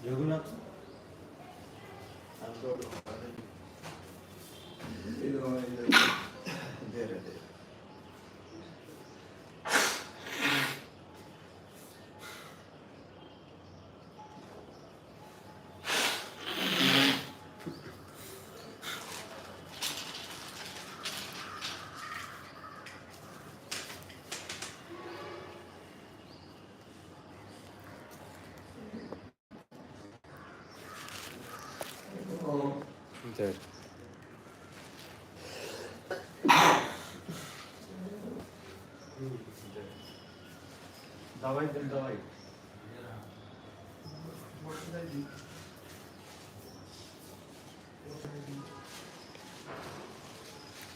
Jagannath. There. दवाई दिन दवाई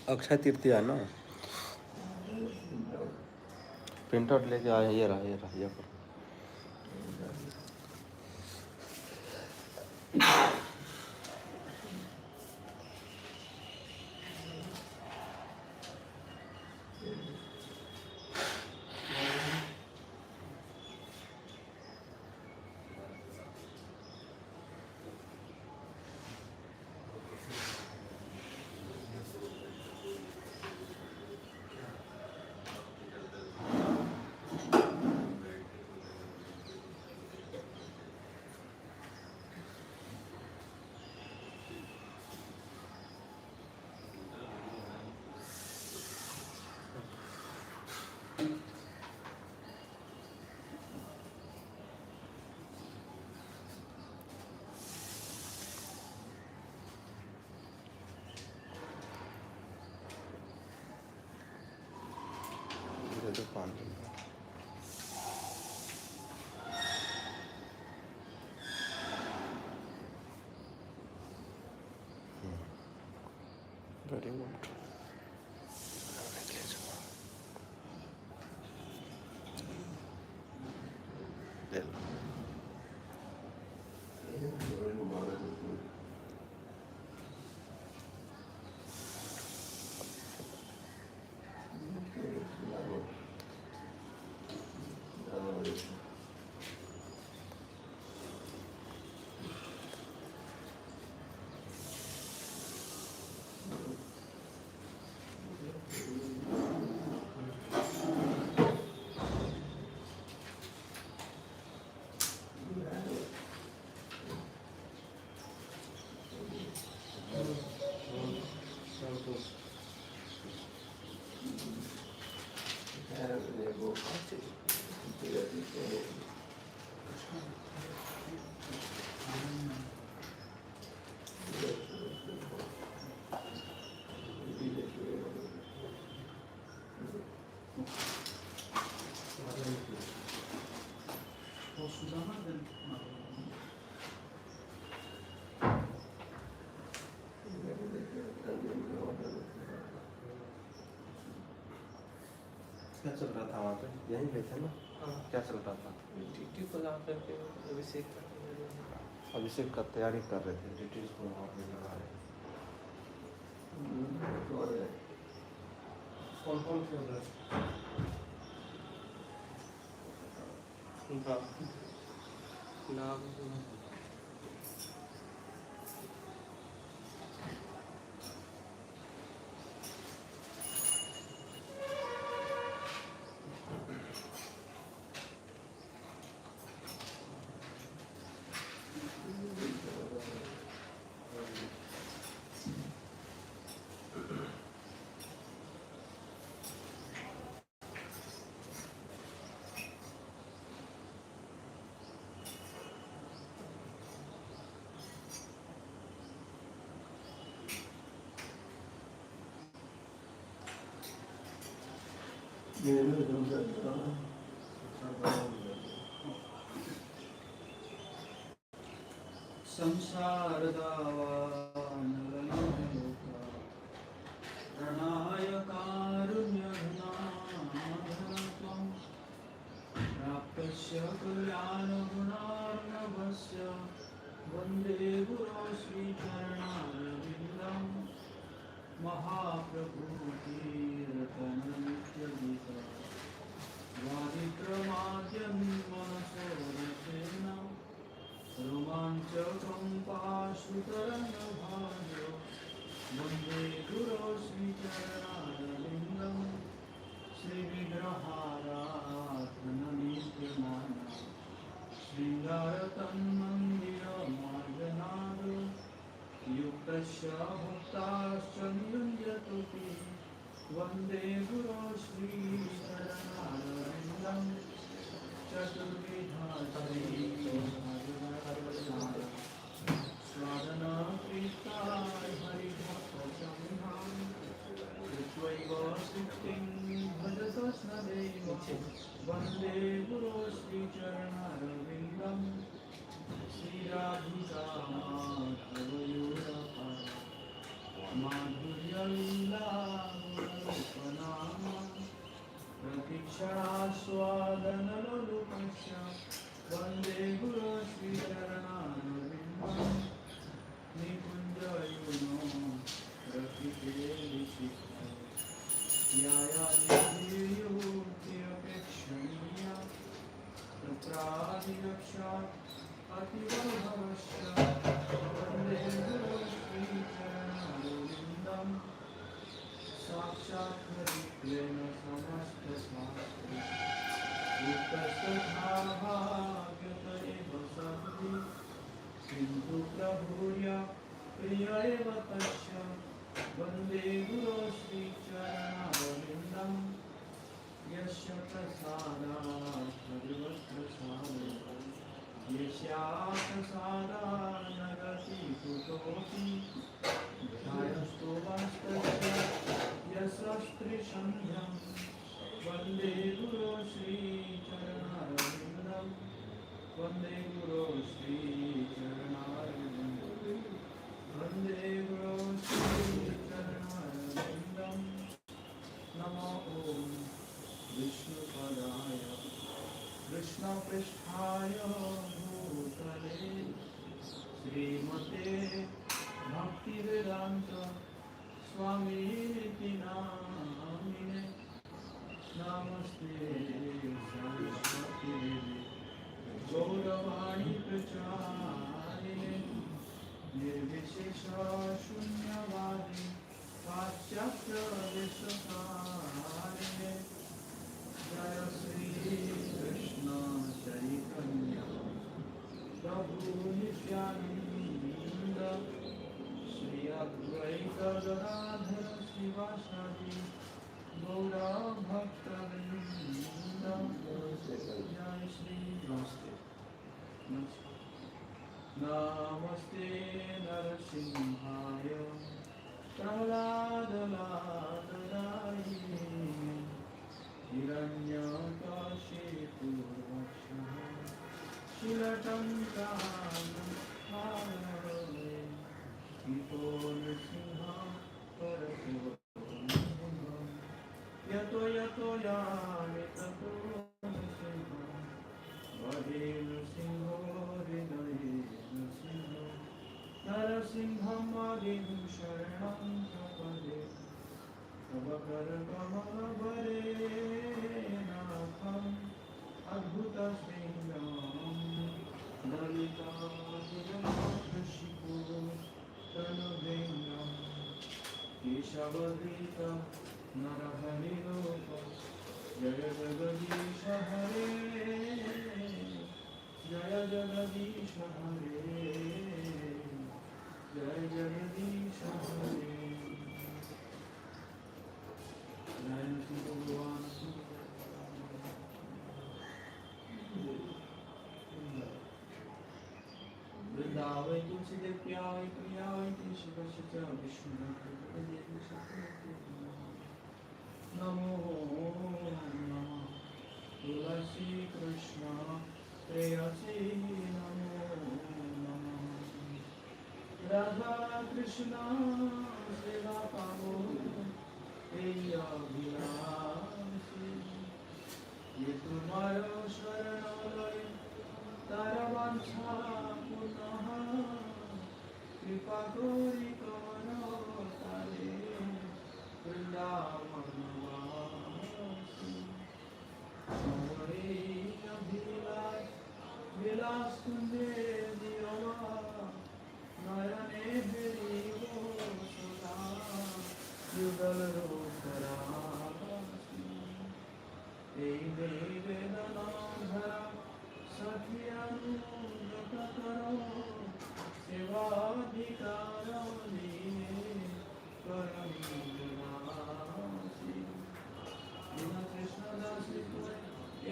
अक्षय तृतीया ना प्रिंट आउट लेके आए ये रहा ये पर तो पानी वेरी गुड क्या चल रहा था वहाँ पे यहीं पे थे ना क्या चल रहा था टीटी को ला करके अभिषेक का तैयारी कर रहे थे डिटेल्स को वहाँ पे लगा रहे कौन कौन खेल रहे नाम संसार प्रणाय कारुण्यघ्नाधरत्वं प्राप्तस्य कल्याणगुणार्णवस्य वन्दे गुरो श्रीचरणारविन्दं महाप्रभुतीर्थननित्यगीता वादित्रमाद्यं मनसो रसेन रोमाञ्चकं पाशुतरङ्गभाजो वन्दे गुरो श्रीचरणारविन्दं श्रीविग्रहाराधनमीड्यमाना श्रृङ्गारतन्मन्दिरमार्जनादो युक्तस्य भक्ताश्च निरुञ्जतुति वन्दे गुरो श्रीचरणारविन्दं चतुर्विधा स्वादनाप्रीताय हरिभक्तसंघां कृत्वैव सिद्धिं भजत स्मदेव वन्दे गुरो श्रीचरणारविन्दं श्रीराधिका माधवयोरपा माधुर्यलीलागुणरूपनामा प्रतीक्षास्वादनलोलुपस्य वन्दे गुरो श्रीचरणारविन्दं निकुञ्जयुनो रतिकेलिशिखा यायानिधिर्युक्त्यपेक्षणीया तत्रादिरक्षात् अतिवैभवश्च वन्दे गुरो श्रीचरणारविन्दं साक्षात् हरित्वेन समस्तशास्त्रे युक्तस्तथाभाग्यत एव सद्भिः किन्तु प्रभूय प्रिय एव तस्य वन्दे गुरो श्रीचरणारविन्दं यस्य प्रसादात् सर्वप्रसादो यस्याप्रसादात् न गति कुतोऽपि ध्यायस्तो वास्तस्य यशस्त्रिसन्ध्यं वन्दे गुरो श्रीचरणारविन्दं वन्दे गुरो श्रीचरणारविन्दं वन्दे गुरो श्रीचरणारविन्दं नमो ॐ विष्णुपदाय कृष्णपृष्ठाय भूतले श्रीमते भक्तिवेदान्त स्वामीति नामिने नमस्ते सरस्वती देवी गौरवाणी प्रचारिणे निर्विशेष शून्यवादी पाश्चात्यदेशकारिणे जय श्री कृष्ण चैतन्य प्रभु नित्यानंद श्री अद्वैत गदाधर शिवासादि गौरा भक्तवृंद जय श्री नमस्ते नमस्ते नरसिंहाय प्रह्लादलादराय हिरण्यकाशिपूर्वक्षः शिलटङ्कानहारणे हितो नृसिंहः परतो यतो यतो यामि ततो नृसिंहः वदे नृसिंहो हृदये नृसिंहो नरसिंहं आदिं शरणं प्रपदे तव करकमलभरेणाथम् अद्भुतसिंहं ललितादिलशिखुतनुभेन्द्रं केशवधृत नरहरिरूप जय जगदीश हरे जय जगदीश हरे जय जगदीश हरे जय नृसिंह भगवान वृंदावै तुलसी देव्याय प्रियाय शिवस्य च विष्णु नमो नमः तुलसी कृष्ण प्रेयसी नमो नमः राधा कृष्ण सेवा पावो अभिलाषी ये तुम्हारो शरणलय तारा वांछा पुनः कृपा करी करो तारे হেরি গো সদা যুগল রূপরাশি এই বেদনা ধরা সখিয়ানুগত করো সেবাধিকার দিনে করমি বিনাশি বিনা কৃষ্ণ দাসী করে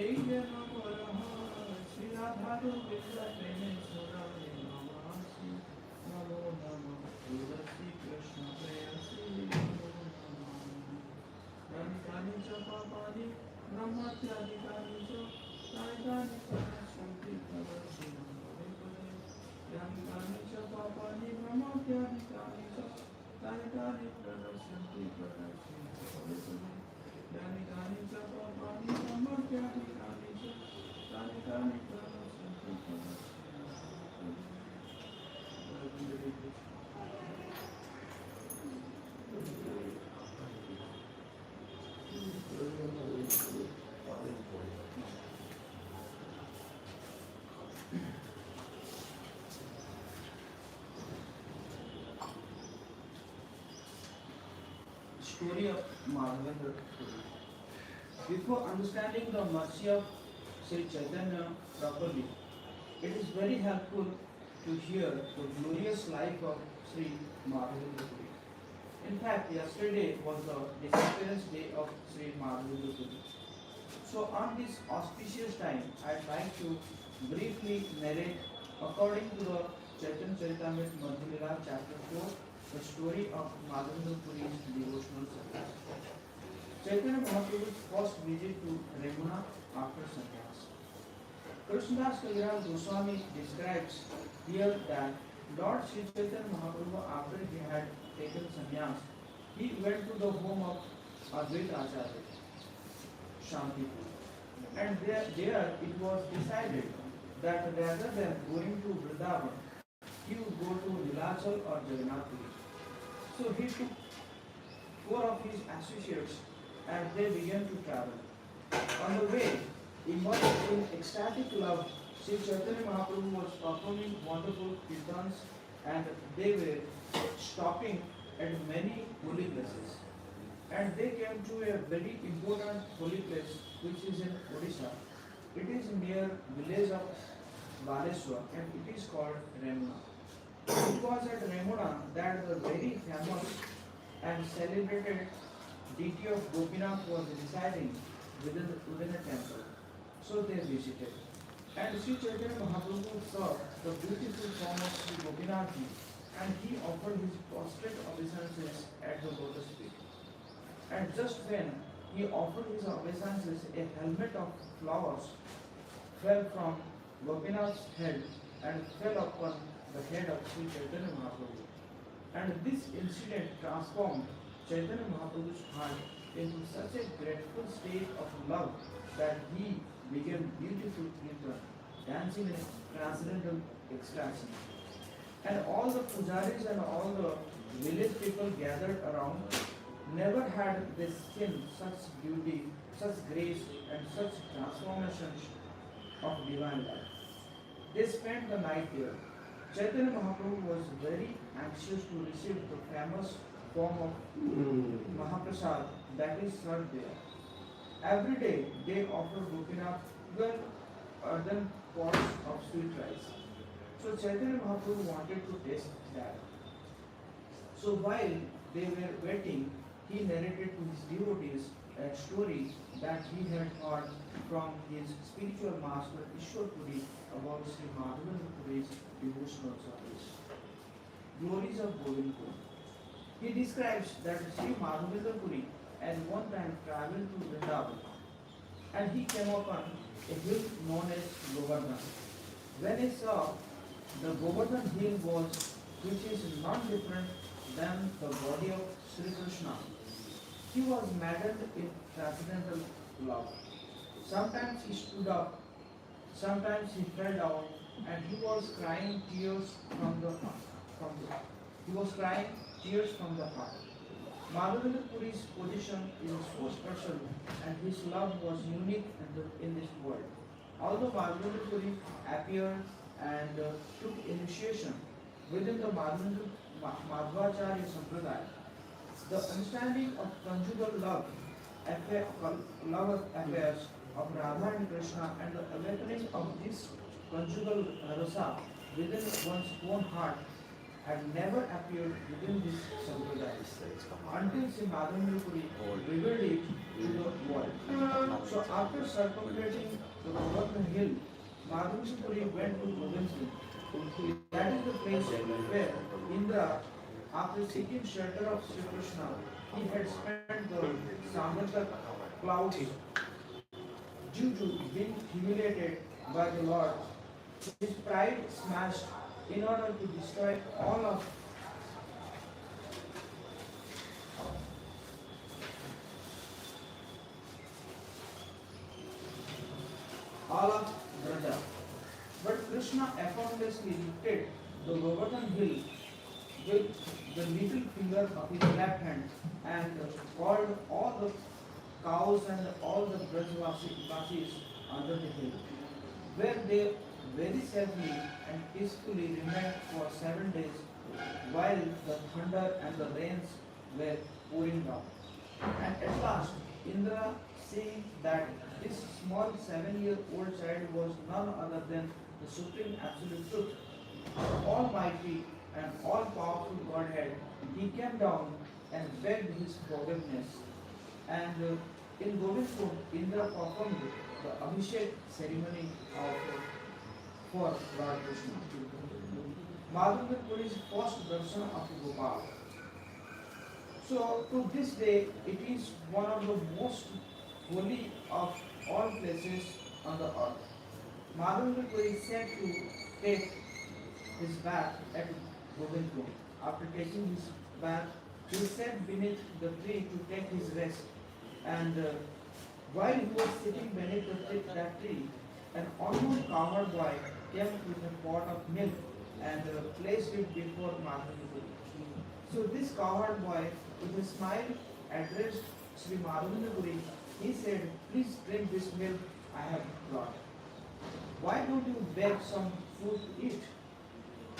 এই যেন করহ শ্রী রাধারু বিদ্যা প্রেমে সুরারি নমাসি নমো নমঃ তুলসী কৃষ্ণ প্রেয়সী নমো নমঃ কানি চ পাপানি ব্রহ্মত্যাদিকানি চ কানি চ শান্তি প্রদর্শি নমঃ কানি চ পাপানি ব্রহ্মত্যাদিকানি চ কানি প্রদর্শন্তি প্রদর্শি নমঃ কানি চ পাপানি ব্রহ্মত্যাদিকানি চ কানি প্রদর্শন্তি প্রদর্শি Story of Madhavendra Puri. Before understanding the mercy of Sri Chaitanya properly, it is very helpful to hear the glorious life of Sri Madhavendra Puri. In fact, yesterday was the disappearance day of Sri Madhavendra Puri. So on this auspicious time, I'd like to briefly narrate according to the Chaitanya Charitamrita Madhulila chapter 4, the story of Madhavendra Puri's devotional service. Chaitanya Mahaprabhu's first visit to Remuna after sannyas. Krishnadas Kaviraj Goswami describes here that Lord Sri Chaitanya Mahaprabhu, after he had taken sannyas, he went to the home of Advaita Acharya, Shantipur. And there it was decided that rather than going to Vrindavan, he would go to Nilachal or Jagannath Puri. So he took 4 of his associates and they began to travel. On the way, immersed in ecstatic love, Sri Chaitanya Mahaprabhu was performing wonderful kirtans and they were stopping at many holy places. And they came to a very important holy place which is in Odisha. It is near village of Baleswar and it is called Remuna. It was at Remuna that the very famous and celebrated deity of Gopinath was residing within a temple. So they visited. And Sri Chaitanya Mahaprabhu saw the beautiful form of Sri Gopinathji and he offered his prostrate obeisances at the lotus feet. And just when he offered his obeisances, a helmet of flowers fell from Gopinath's head and fell upon the head of Sri Chaitanya Mahaprabhu. And this incident transformed Chaitanya Mahaprabhu's heart into such a grateful state of love that he became beautiful kirtan, dancing in transcendental ecstasy. And all the pujaris and all the village people gathered around never had they seen such beauty, such grace and such transformation of divine life. They spent the night there. Chaitanya Mahaprabhu was very anxious to receive the famous form of Mahaprasad that is served there. Every day they offered Gopinath 12 earthen pots of sweet rice. So Chaitanya Mahaprabhu wanted to taste that. So while they were waiting, he narrated to his devotees a story that he had heard from his spiritual master Ishwar Puri about Sri Madhavendra Puri's devotional service. Glories of Govindpur. He describes that Sri Madhavendra Puri at one time traveled to Vrindavan and he came upon a hill known as Govardhan. When he saw the Govardhan hill was, which is not different than the body of Sri Krishna, he was maddened in transcendental love. Sometimes he stood up, sometimes he fell down, and he was crying tears from the heart. He was crying tears from the heart. Madhavendra Puri's position is so special, and his love was unique in this world. Although Madhavendra Puri appeared and took initiation within the Madhavendra Madhvacharya Sampradaya. The understanding of conjugal love affairs of Radha and Krishna and the awakening of this conjugal rasa within one's own heart had never appeared within this sampradaya until Sri Madhavendra revealed it to the world. So after circumventing the Govardhan hill, Madhavendra went to Govindsville. That is the place where Indra, after seeking shelter of Sri Krishna, he had spent the Samvata clouds due to being humiliated by the Lord. His pride smashed in order to destroy all of Braja. But Krishna effortlessly lifted the Govardhan hill with the little finger of his left hand and called all the cows and all the Brajvasis under the hill, where they very safely and peacefully remained for 7 days while the thunder and the rains were pouring down. And at last, Indra, seeing that this small 7-year-old child was none other than the Supreme Absolute Truth, Almighty and all-powerful Godhead, he came down and begged his forgiveness. And in Govindpur, Indra performed the Abhishek ceremony for Lord Krishna. Madhavendra Puri's first darshan of Gopal. So to this day, it is one of the most holy of all places on the earth. Madhavendra Puri is said to take his bath at Govindpur. After taking his bath, he sat beneath the tree to take his rest. And while he was sitting beneath that tree, an unknown cowherd boy came with a pot of milk and placed it before Madhavendra. So this cowherd boy, with a smile, addressed Sri Madhavendra. He said, "Please drink this milk I have brought. Why don't you beg some food to eat?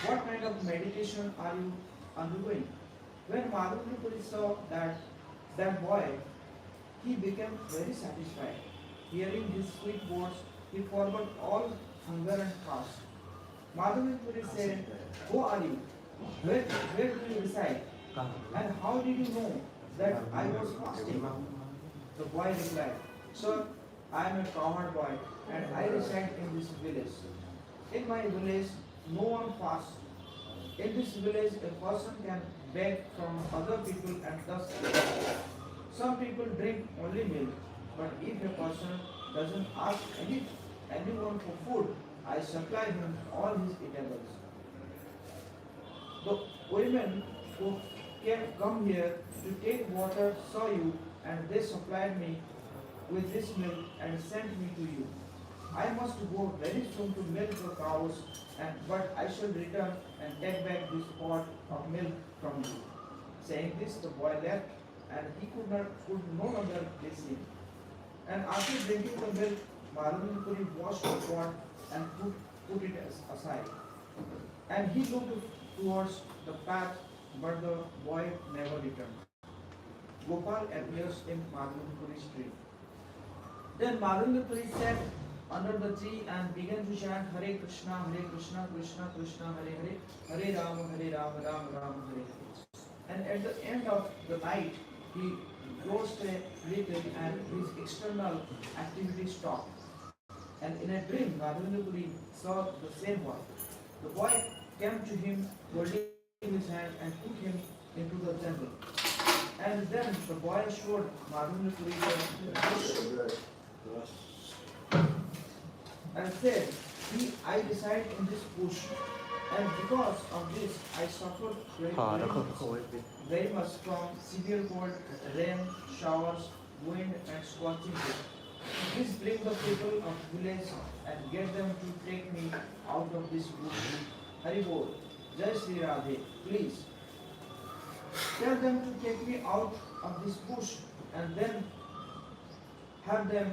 What kind of meditation are you undergoing?" When Madhavendra saw that boy, he became very satisfied. Hearing his sweet words, he forgot all hunger and thirst. Madhavendra said, "Who are you? Where do you reside? And how did you know that I was fasting?" The boy replied, "Sir, I am a cowherd boy and I reside in this village. In my village, no one fasts. In this village, a person can beg from other people and thus live. Some people drink only milk, but if a person doesn't ask anyone for food, I supply him all his eatables. The women who come here to take water saw you, and they supplied me with this milk and sent me to you. I must go very soon to milk the cows, but I shall return and take back this pot of milk from you." Saying this, the boy left, and he could no longer be seen. And after drinking the milk, Madhavendra washed the pot and put it aside. And he looked towards the path, but the boy never returned. Gopal appears in Madhavendra tree. Then Madhavendra sat under the tree and began to chant Hare Krishna, Krishna Krishna, Hare Hare, Hare Rama, Rama Rama, Hare Hare. And at the end of the night, he closed a little and his external activity stopped. And in a dream, Madhavendra saw the same boy. The boy came to him, holding his hand, and took him into the jungle. And then the boy showed Madhavendra the bush and said, "See, I reside in this bush, and because of this, I suffered very much from severe cold, rain, showers, wind, and scorching heat. Please bring the people of village and get them to take me out of this bush. Hari Bol, Jai Sri Radhe, please. Tell them to take me out of this bush and then have them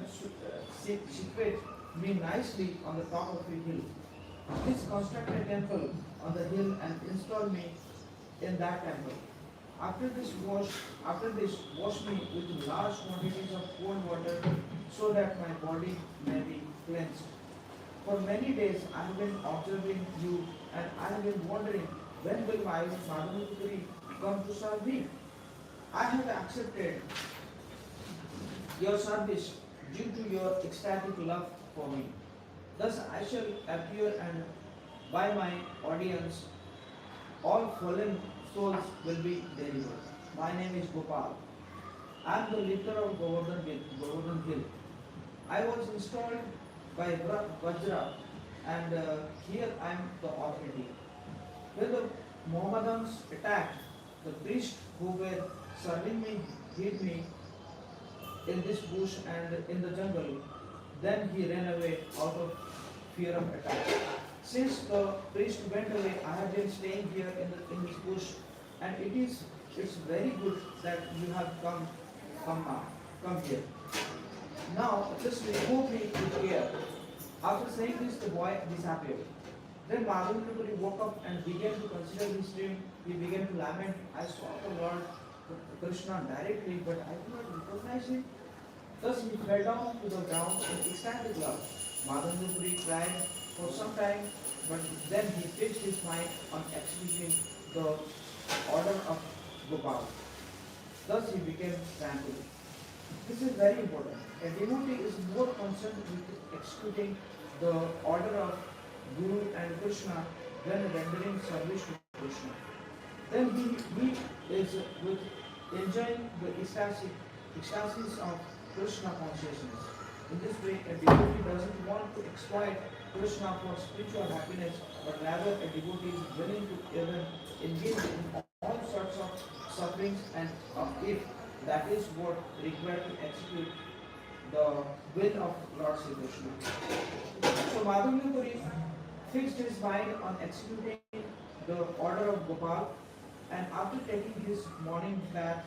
situate me nicely on the top of a hill. Please construct a temple on the hill and install me in that temple. After this, wash me with large quantities of cold water, so that my body may be cleansed. For many days I have been observing you, and I have been wondering, when will my Madhavapuri come to serve me? I have accepted your service due to your ecstatic love for me. Thus I shall appear, and by my audience all fallen souls will be delivered. My name is Gopal. I am the leader of Govardhan Hill. I was installed by Vajra, and here I am the authority. When the Mohammedans attacked, the priests who were serving me hid me in this bush and in the jungle. Then he ran away out of fear of attack. Since the priest went away, I have been staying here in this bush, and it's very good that you have come here. Now just remove me to here. After saying this, the boy disappeared. Then Madhavapuri woke up and began to consider his dream. He began to lament, I saw the Lord Krishna directly, but I could not recognize him. Thus he fell down to the ground in ecstatic love. Madhavapuri cried for some time, but then he fixed his mind on executing the order of Gopal. Thus he became tranquil. This is very important. A devotee is more concerned with executing the order of Guru and Krishna than rendering service to Krishna. Then he is with enjoying the ecstasis of Krishna consciousness. In this way, a devotee doesn't want to exploit Krishna for spiritual happiness, but rather a devotee is willing to even engage in all sorts of sufferings, and if that is what required to execute the will of Lord Sri Krishna. So Madhavapuri fixed his mind on executing the order of Gopal, and after taking his morning bath,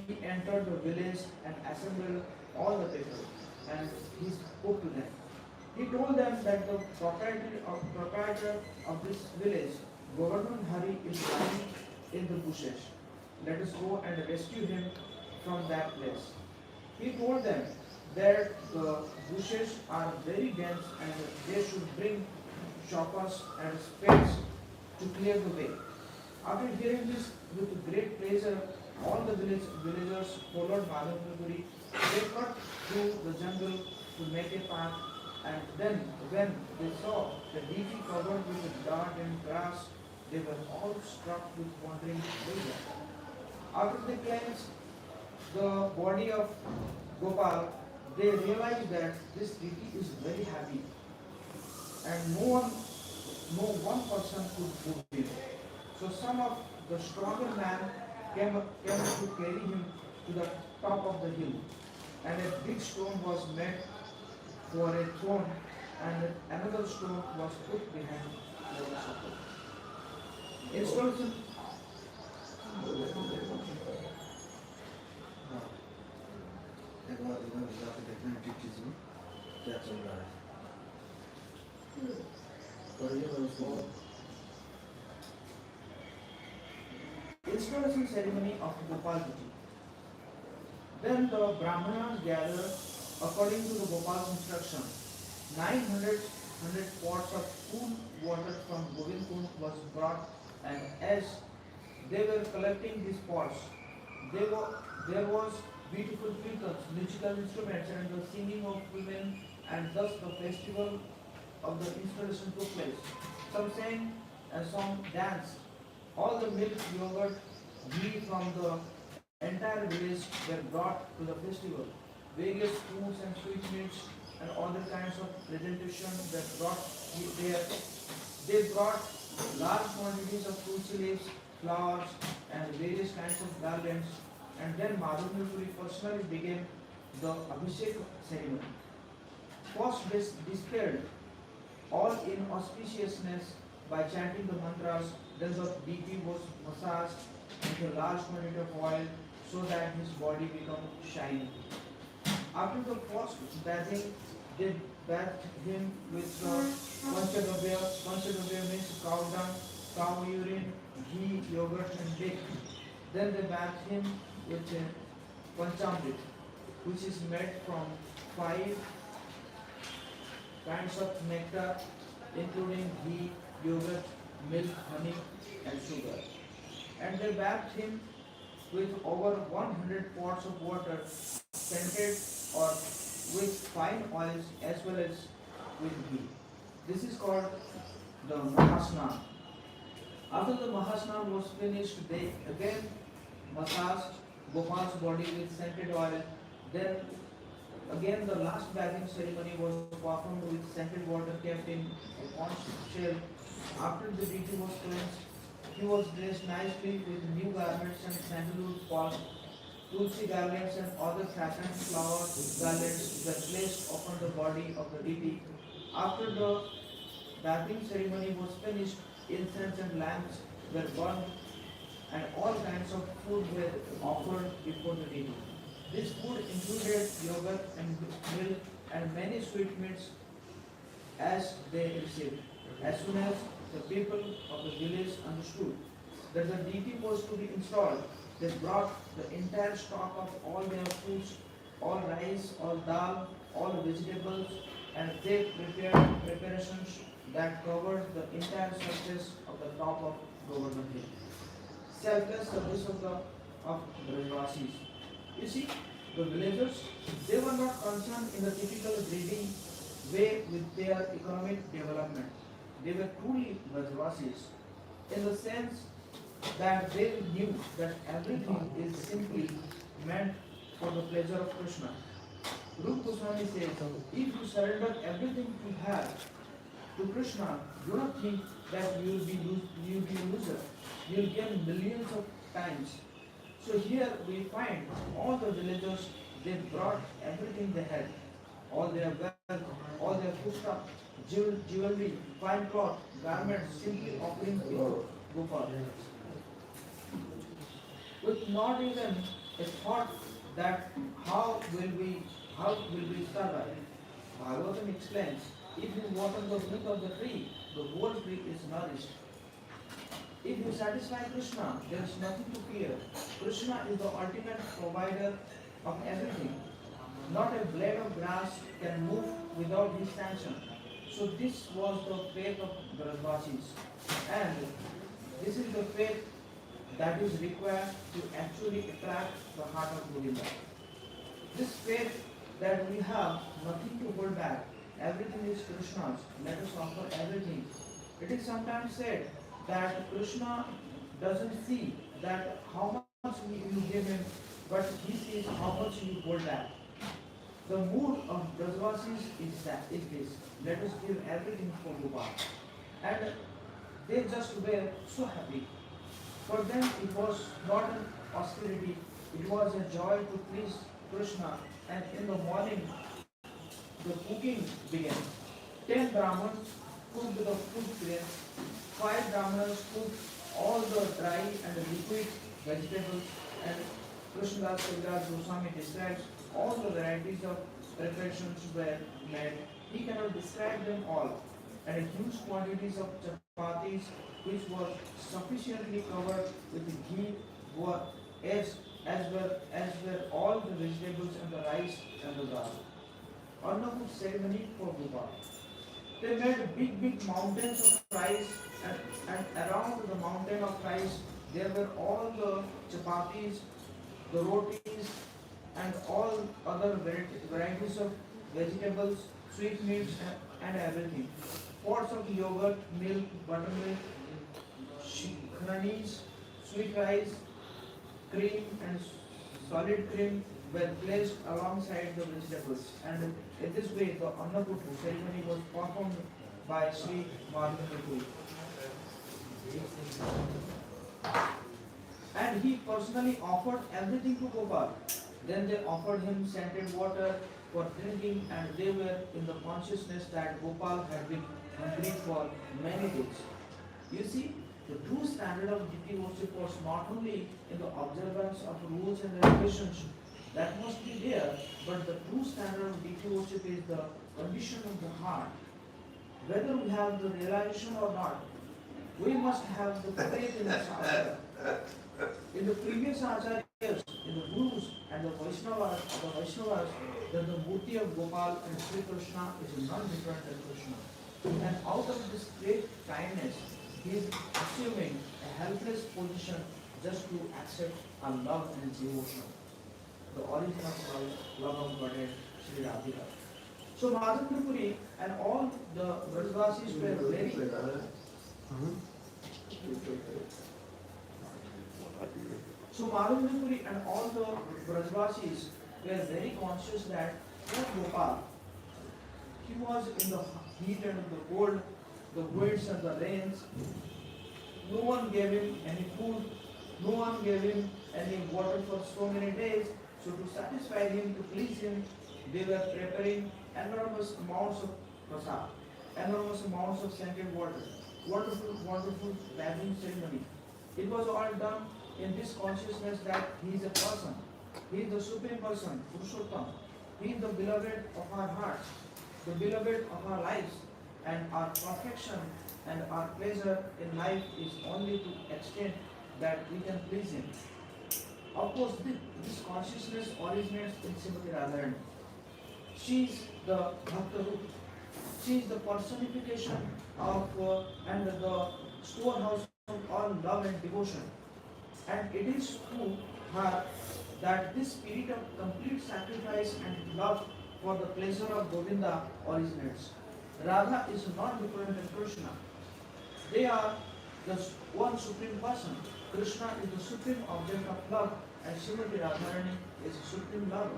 he entered the village and assembled all the people, and he spoke to them. He told them that the proprietor of this village, Govardhan Hari, is lying in the bushes. Let us go and rescue him from that place. He told them that the bushes are very dense and they should bring choppers and spades to clear the way. After hearing this with great pleasure, all the villagers followed Madhavapuri. They cut through the jungle to make a path, and then when they saw the deeply covered with dirt and grass, they were all struck with wondering pleasure. After they cleansed the body of Gopal, they realized that this deity is very happy, and no one person could move him. So some of the stronger man came to carry him to the top of the hill, and a big stone was made for a throne, and another stone was put behind the support. Installation. एक बार इधर जाके देखना है चीज में क्या चल रहा है और ये उसको Installation ceremony of Gopal Deity. Then the Brahmanas gathered according to the Gopal's instruction. 900 pots of cool water from Govindpur was brought, and as they were collecting these pots, there was beautiful kirtans, musical instruments, and the singing of women, and thus the festival of the installation took place. Some sang and some danced. All the milk, yogurt, ghee from the entire village were brought to the festival. Various foods and sweetmeats and other kinds of presentation were brought there. They brought large quantities of tulsi leaves, flowers, and various kinds of garlands. And then Madhavapuri personally began the Abhishek ceremony. First dispelled all inauspiciousness by chanting the mantras. Then the deity was massaged with a large quantity of oil so that his body became shiny. After the first bathing, they bathed him with Panchagavya. Panchagavya means cow dung, cow urine, ghee, yogurt, and milk. Then they bathed him with panchamrit, which is made from 5 kinds of nectar, including ghee, yogurt, milk, honey, and sugar. And they bathed him with over 100 pots of water, scented or with fine oils as well as with ghee. This is called the Mahasnan. After the Mahasnan was finished, they again massaged Gopal's body with scented oil. Then again the last bathing ceremony was performed with scented water kept in a conch shell. After the deity was cleansed, he was dressed nicely with new garments and sandalwood polished. Tulsi garlands and other fragrant flower garlands were placed upon the body of the deity. After the bathing ceremony was finished, incense and lamps were burned and all kinds of food were offered before the deity. This food included yogurt and milk and many sweetmeats as they received. As soon as the people of the village understood that the deity was to be installed, they brought the entire stock of all their foods, all rice, all dal, all vegetables, and they prepared preparations that covered the entire surface of the top of Govardhan Hill. Selfless service of Brajvasis. You see, the villagers, they were not concerned in the typical greedy way with their economic development. They were truly Brajvasis in the sense that they knew that everything is simply meant for the pleasure of Krishna. Rup Goswami says, if you surrender everything you have to Krishna, do not think that you'll be a loser. You'll gain millions of times. So here we find all the villagers, they brought everything they had, all their wealth, all their foodstuff, jewelry, fine cloth, garments, simply offering to Gopal. With not even a thought that how will we survive. Bhagavatam explains, if you water the root of the tree, the whole tree is nourished. If you satisfy Krishna, there is nothing to fear. Krishna is the ultimate provider of everything. Not a blade of grass can move without his sanction. So this was the faith of Brajvasis. And this is the faith that is required to actually attract the heart of Govinda. This faith that we have nothing to hold back, everything is Krishna's, let us offer everything. It is sometimes said that Krishna doesn't see that how much you give him, but he sees how much you hold back. The mood of Brajvasis is this. Let us give everything for Gopal. And they just were so happy. For them it was not an austerity, it was a joy to please Krishna. And in the morning the cooking began. 10 Brahmins cooked the food grain, 5 Brahmanas cooked all the dry and liquid vegetables, and Krishnadas Kaviraj Goswami describes all the varieties of preparations were made. He cannot describe them all. And huge quantities of chapatis, which was sufficiently covered with ghee, were as were all the vegetables and the rice and the dal. Annakut ceremony for Gopal. They made big mountains of rice, and around the mountain of rice there were all the chapatis, the rotis, and all other varieties of vegetables, sweetmeats, and everything. Pots of yogurt, milk, buttermilk, khanis, sweet rice, cream, and solid cream were placed alongside the vegetables. And in this way, the Annakut ceremony was performed by Sri Malini. And he personally offered everything to Gopal. Then they offered him scented water for drinking, and they were in the consciousness that Gopal had been hungry for many days. You see, the true standard of deity worship was not only in the observance of rules and regulations, that must be there, but the true standard of deity worship is the condition of the heart. Whether we have the realization or not, We must have the faith in the Shastra. In the previous acharyas, in the Gurus and the Vaishnavas, that the Murti of Gopal and Sri Krishna is none different than Krishna. And out of this great kindness, he is assuming a helpless position just to accept our love and devotion, the origin of love of Godhead, Sri Radhika. So Madhavendra Puri and all the Vrajavasis were very So Madhavendra Puri and all the Vrajavasis were very conscious that Gopal, he was in the heat and the cold, the winds and the rains. No one gave him any food, no one gave him any water for so many days. So to satisfy him, to please him, they were preparing enormous amounts of prasad, enormous amounts of scented water, wonderful bathing ceremony. It was all done in this consciousness that he is a person, he is the supreme person, Purushottam. He is the beloved of our hearts, the beloved of our lives, and our perfection and our pleasure in life is only to extent that we can please him. Of course, this consciousness originates in Srimati Radharani. She is the Bhakta Rup. She is the personification of and the storehouse of all love and devotion. And it is through her that this spirit of complete sacrifice and love for the pleasure of Govinda originates. Radha is not different than Krishna. They are the one supreme person. Krishna is the supreme object of love and Srimati Radharani is the supreme love.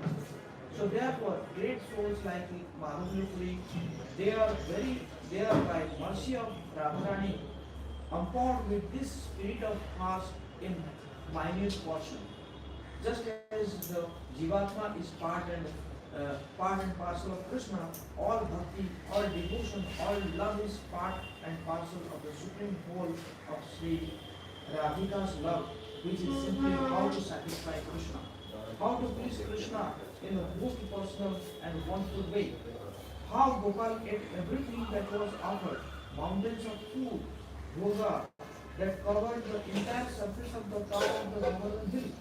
So therefore, great souls like Madhavendra Puri, they are by mercy of Radharani empowered with this spirit of heart in minute portion. Just as the Jivatma is part and parcel of Krishna, all bhakti, all devotion, all love is part and parcel of the supreme whole of Sri Radhika's love, which is simply how to satisfy Krishna, how to please Krishna in a most personal and wonderful way. How Gopal ate everything that was offered, mountains of food, bhoga, that covered the entire surface of the top of the Govardhan hill.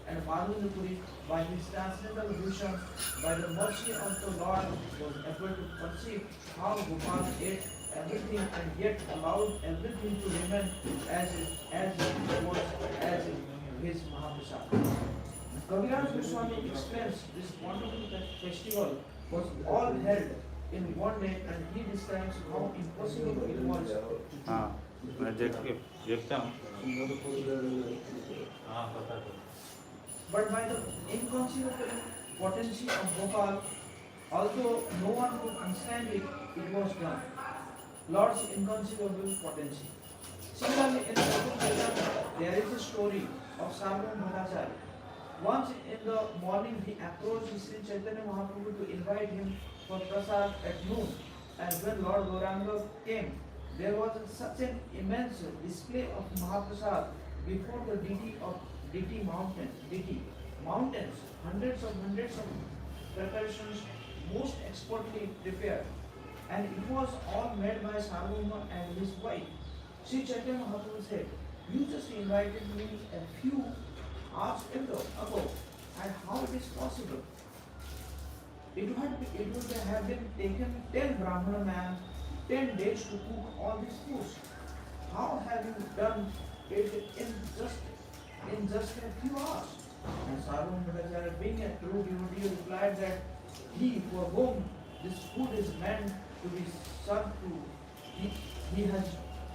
And Madhavendra Puri, by his transcendental vision, by the mercy of the Lord, was able to perceive how Gopal ate everything and yet allowed everything to remain as it was, as his Mahaprasad. Kaviraj Goswami explains this wonderful festival was all held in one day, and he describes how impossible it was to do. But by the inconceivable potency of Gopal, although no one could understand it, it was done. Lord's inconceivable potency. Similarly, in Bhagavad there is a story of Sarvam Bhattacharya. Once in the morning, he approached Sri Chaitanya Mahaprabhu to invite him for prasad at noon. And when Lord Gauranga came, there was such an immense display of Mahaprasad before the deity mountains, hundreds of preparations most expertly prepared. And it was all made by Sarvabhauma and his wife. Sri Chaitanya Mahaprabhu said, "You just invited me a few hours ago, and how it is possible? It would have been taken 10 Brahmana men 10 days to cook all these foods. How have you done it in just a few hours?" And Sarvabhauma Bhattacharya, being a true devotee, replied that he for whom this food is meant to be served to, he has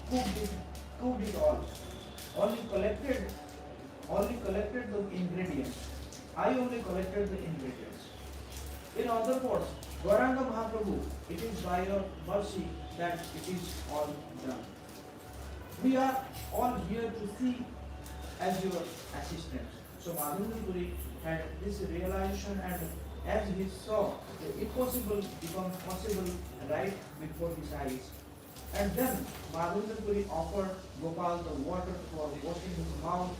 cooked it all. Only collected the ingredients. I only collected the ingredients. In other words, Gauranga Mahaprabhu, it is by your mercy that it is all done. We are all here to see as your assistants. So Madhavendra Puri had this realization, and as he saw the impossible become possible right before his eyes. And then Madhavendra Puri offered Gopal the water for washing his mouth,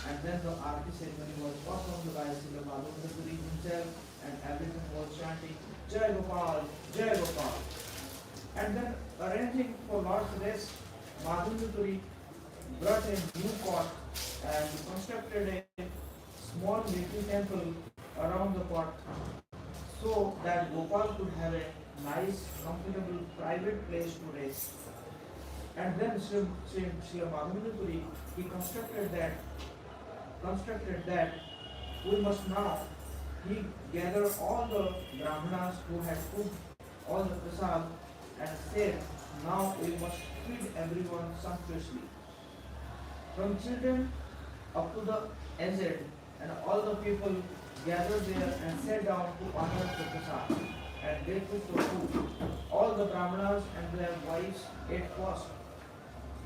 and then the arati ceremony was performed by Srila Madhavendra Puri himself, and everyone was chanting Jai Gopal, Jai Gopal. And then arranging for Lord's rest, Madhavendra Puri brought a new pot and constructed a small little temple around the pot so that Gopal could have a nice, comfortable, private place to rest. And then Sri Madhavendra he constructed that we must now he gathered all the brahmanas who had cooked all the prasad and said, now we must feed everyone sumptuously. From children up to the aged, and all the people gathered there and sat down to honor the prasad. And they took the food. All the brahmanas and their wives ate first.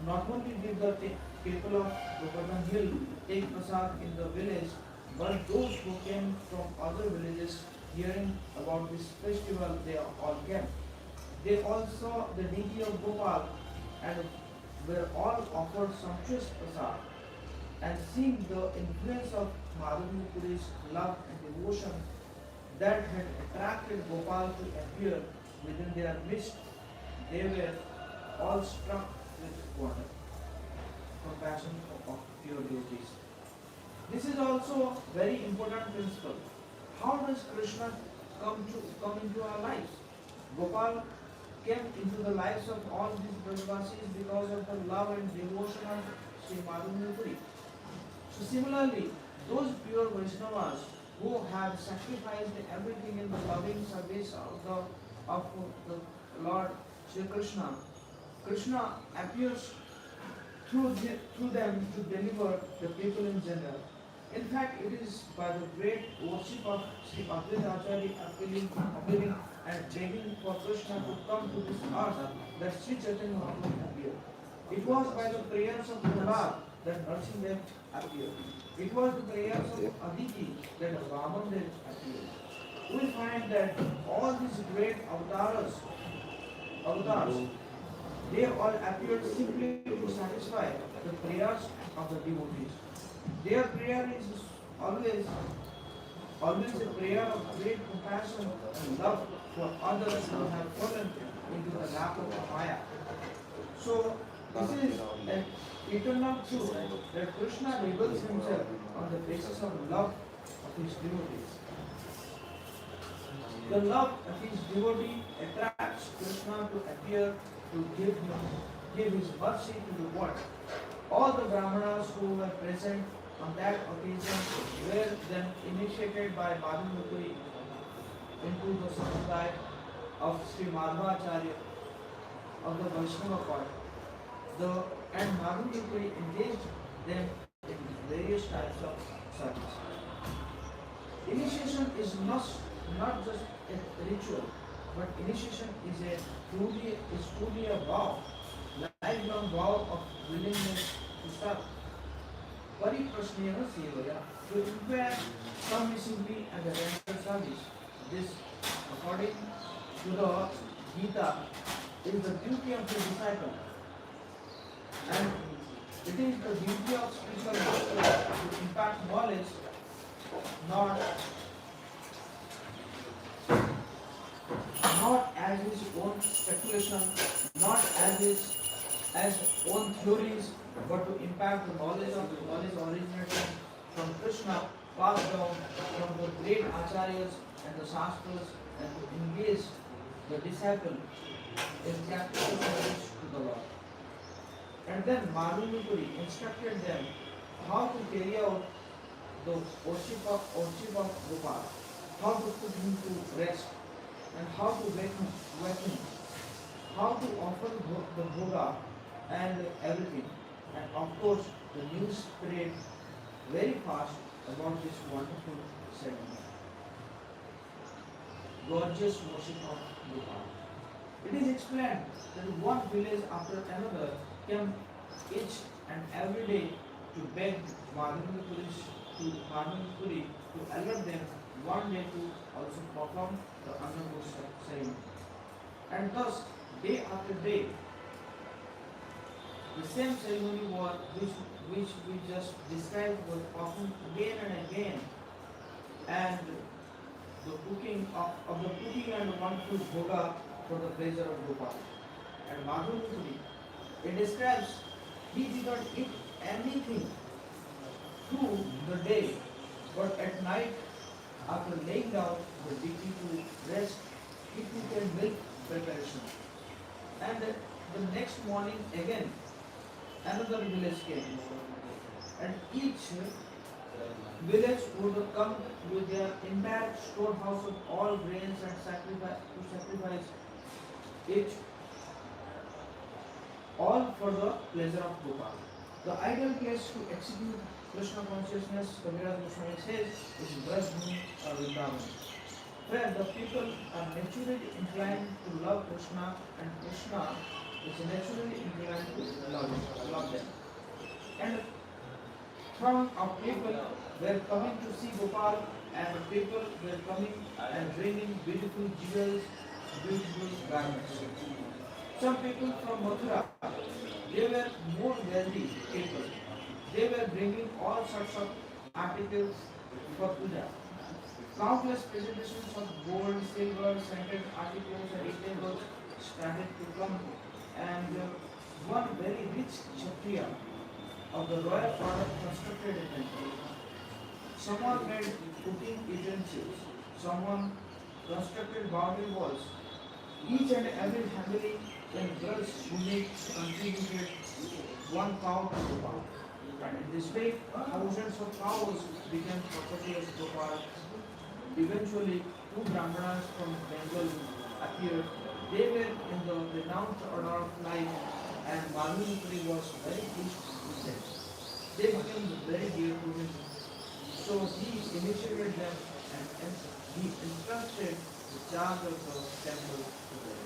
Not only did the people of Govardhan Hill take prasad in the village, but those who came from other villages hearing about this festival, they all came. They all saw the deity of Gopal and were all offered sumptuous prasad. And seeing the influence of Madhavendra love and devotion that had attracted Gopal to appear within their midst, they were all struck with wonder, compassion of pure devotees. This is also very important principle. How does Krishna come into our lives? Gopal came into the lives of all these Brajavasis because of the love and devotion of Sri Madhavendra. So similarly, those pure Vaishnavas who have sacrificed everything in the loving service of the Lord Sri Krishna, Krishna appears through them to deliver the people in general. In fact, it is by the great worship of Sri Bhaktivedanta Acharya appealing and begging for Krishna to come to this earth that Sri Chaitanya Mahaprabhu appeared. It was by the prayers of Prahlad that Narsimha appeared. It was the prayers of Aditi that Vaman appeared. We find that all these great avatars, they all appeared simply to satisfy the prayers of the devotees. Their prayer is always a prayer of great compassion and love for others who have fallen into the lap of Maya. So this is an eternal truth that Krishna reveals himself on the basis of love of his devotees. The love of his devotee attracts Krishna to appear to give his mercy to the world. All the brahmanas who were present on that occasion were then initiated by Madhavendra into the sampradaya of Sri Madhavacharya of the Vaishnava part. And Madhavendra engaged them in various types of service. Initiation is not just a ritual, but initiation is truly a vow, lifelong vow of willingness to serve. Pariprasnena sevaya, to inquire submissively and render service. This, according to the Gita, is the duty of the disciple. And it is the duty of spiritual master to impart knowledge, not as his own speculation, not as own theories, but to impact the knowledge originating from Krishna, passed down from the great acharyas and the shastras, and to engage the disciple in practical service to the Lord. And then Madhavendra instructed them how to carry out the worship of Gopal, how to put him to rest, and how to wake him, how to offer the bhoga and everything. And of course, the news spread very fast about this wonderful ceremony. Gorgeous worship of Gopal. It is explained that one village after another came each and every day to beg Madhavendra to allow them one day to also perform the Annabhog ceremony. And thus, day after day, the same ceremony was which we just described was performed again and again, and the cooking and wonderful bhoga for the pleasure of Gopal. And Madhavendra, it describes He did not eat anything through the day, but at night, after laying down the deity to rest, he took a milk preparation. And the next morning again, another village came, and each village would come with their entire storehouse of all grains and sacrifice each, all for the pleasure of Gopal. The ideal place to execute Krishna consciousness, Kaviraj Goswami says, is Brajbhumi or Vrindavan, where the people are naturally inclined to love Krishna and Krishna is naturally inclined to love them. And throng of people were coming to see Gopal, and people were coming and bringing beautiful jewels, beautiful garments. Some people from Mathura, they were more wealthy people. They were bringing all sorts of articles for puja. Countless presentations of gold, silver, scented articles and eatables started to come, and one very rich Kshatriya of the royal order constructed a temple. Someone made cooking utensils, someone constructed boundary walls. Each and every family in Braj Bhumi contributed one cow to Gopal. And in this way, thousands of cows became property of Gopal. Eventually, two Brahmanas from Bengal appeared. They were in the renowned order of life, and Madhumukuri was very pleased with them. They became very dear to him. So he initiated them, and he entrusted the charge of the temple to them.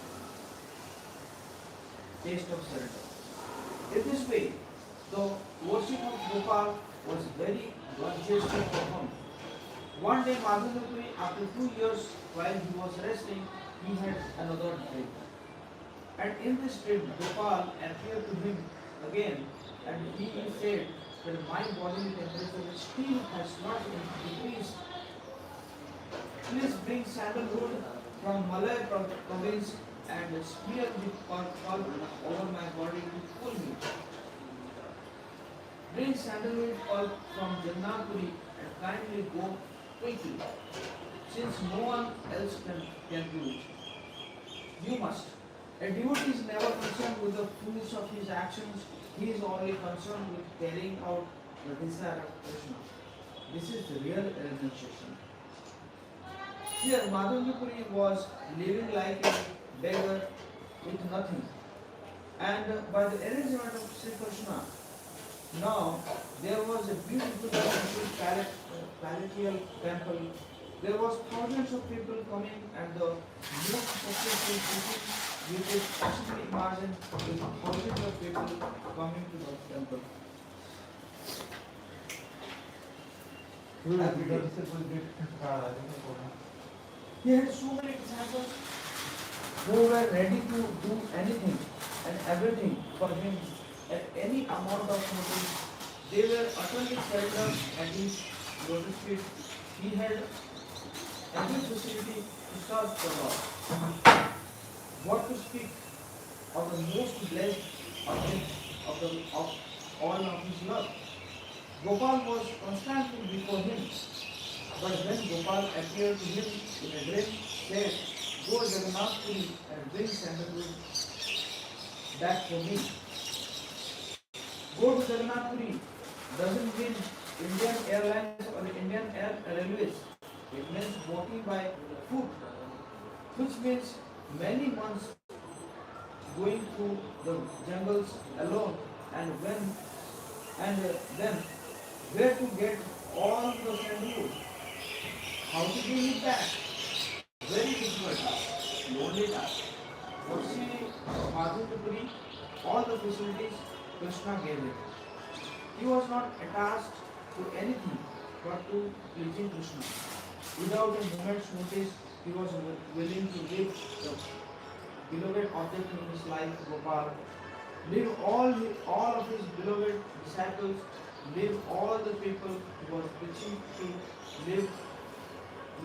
Taste of surrender. In this way, the worship of Gopal was very luxuriously performed. One day, Madhumukuri, after 2 years, while he was resting, he had another dream. And in this dream, Gopal appeared to him again, and he said that my bodily temperature still has not decreased. Please bring sandalwood from Malay province and smear with pulp over my body to cool me. Bring sandalwood pulp from Jannapuri and kindly go quickly, since no one else can do it. You must. A devotee is never concerned with the fruits of his actions, he is only concerned with carrying out the desire of Krishna. This is the real renunciation. Here, Madhavapuri was living like a beggar with nothing. And by the arrangement of Sri Krishna, now there was a beautiful palatial temple. There was thousands of people coming, and the most successful city, which is possibly imagined, with thousands of people coming to the temple. Every day. He had so many disciples who were ready to do anything and everything for him at any amount of money. They were utterly surrendered at his lotus feet. He had every facility to serve the Lord. What to speak of the most blessed of all of his love? Gopal was constantly before him. But when Gopal appeared to him in a dream, said, "Go Jagannath Puri and bring sandalwood back for me." Go to Jagannath Puri doesn't mean Indian Airlines or Indian Railways. It means walking by foot, which means many months going through the jungles alone, and then where to get all the sandalwood? How to bring it back? Very difficult task, lonely task. For Sri Madhupuri, all the facilities Krishna gave him. He was not attached to anything but to pleasing Krishna. Without a moment's notice, he was willing to leave the beloved object in his life, Gopal, leave all of his beloved disciples, leave all the people he was preaching to,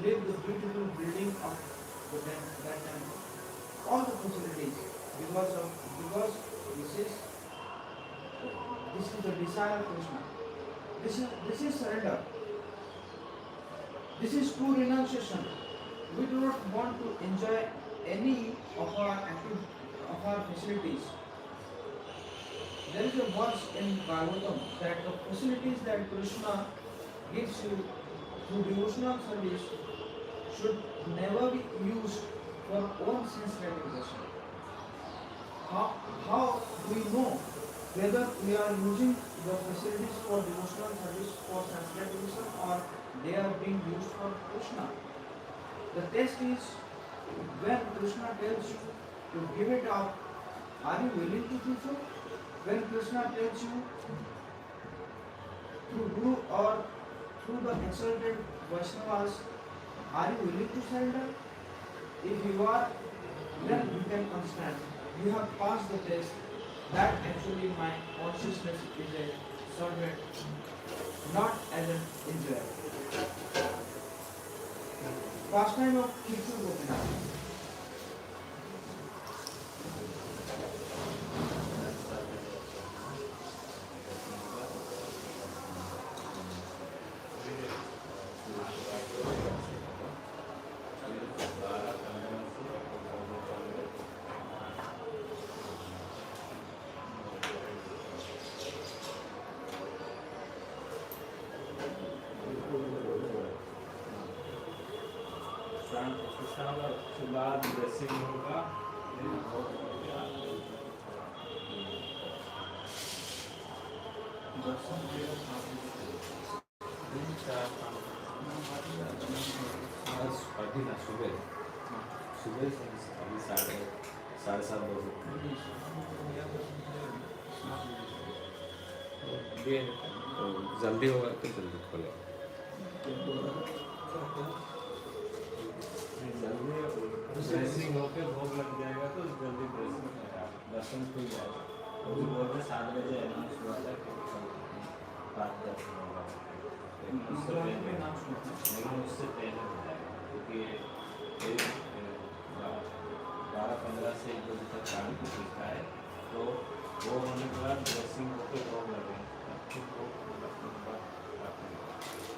leave the beautiful building of that temple, all the facilities, because this is This is the desire of Krishna. This is surrender. This is true renunciation. We do not want to enjoy any of our facilities. There is a verse in Bhagavatam that the facilities that Krishna gives you through devotional service should never be used for own sense gratification. How do we know whether we are using the facilities for devotional service for sense gratification or they are being used for Krishna? The test is when Krishna tells you to give it up, are you willing to do so? When Krishna tells you to do or through the exalted Vaishnavas, are you willing to surrender? If you are, then you can understand. You have passed the test that actually my consciousness is a servant, not as an enjoyer. Pastime of Kichu Gopinath. बाद dressing होगा अभी ना सुबह सुबह से अभी 7:30 बजे तो जल्दी होगा तो जल्दी खोले ड्रेसिंग होके भोग लग जाएगा तो जल्दी ड्रेसिंग दर्शन खुल जाएगा वो भी बोल रहे 7 बजे अनाउंस हुआ था कि 5:10 होगा लेकिन उससे पहले हो जाएगा क्योंकि 12:15 से 1 बजे तक काम दिखता है तो वो होने के बाद ड्रेसिंग होके भोग लगेगा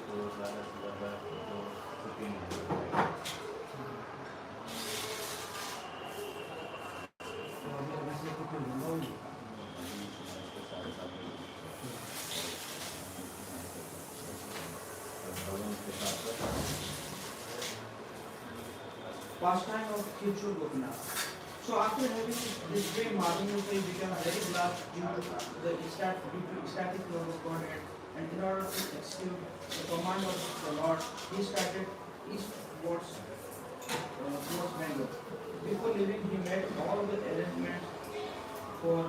तो ज़्यादा से ज़्यादा 2-3 घंटे Pastime of Kichu Gopinath. So after having this way, Madhavamurti became very glad due to the static love of Godhead, and in order to execute the command of the Lord, he started eastwards towards Bangalore. Before leaving, he made all the arrangements for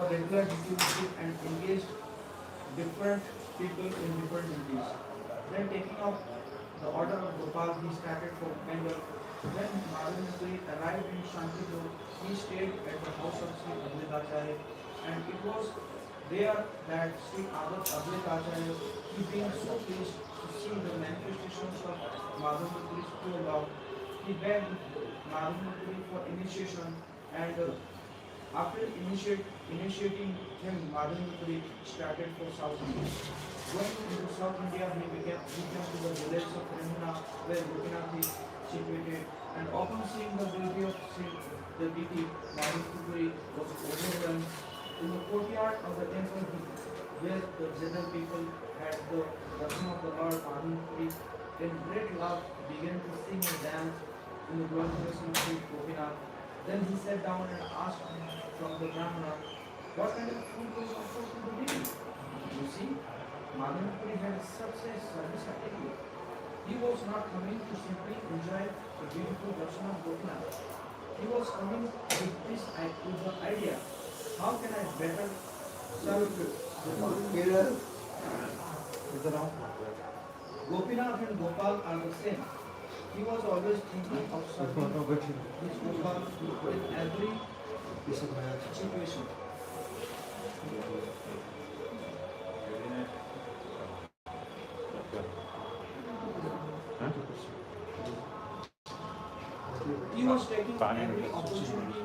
regular duty and engaged different people in different duties. Then taking up the order of Gopal, he started for Bengal. When Madhavamurti arrived in Shantipur, he stayed at the house of Sri Advaitacharya, and it was there that Sri Advaitacharya, he being so pleased to see the manifestations of Madhavamurti's pure love, he begged Madhavamurti for initiation, and after initiating him, Madhavamurti started for South India. Going into South India, he came to the village of Remuna, where Gopinath is situated, and often seeing the beauty of the deity, Madhavamurti was overwhelmed. In the courtyard of the temple, where the general people had the darshan of the Lord, Madhavamurti, in great love, began to sing and dance in the glorification of Sri Gopinath. Then he sat down and asked from the Brahmana, what kind of food was offered to the deity? You see, Madhavamurti had such a service attitude. He was not coming to simply enjoy the beautiful darshan of Gopinath. He was coming with the idea, how can I better serve Gopinath and Gopal are the same. He was always thinking of serving his Gopal in every situation. He was taking every opportunity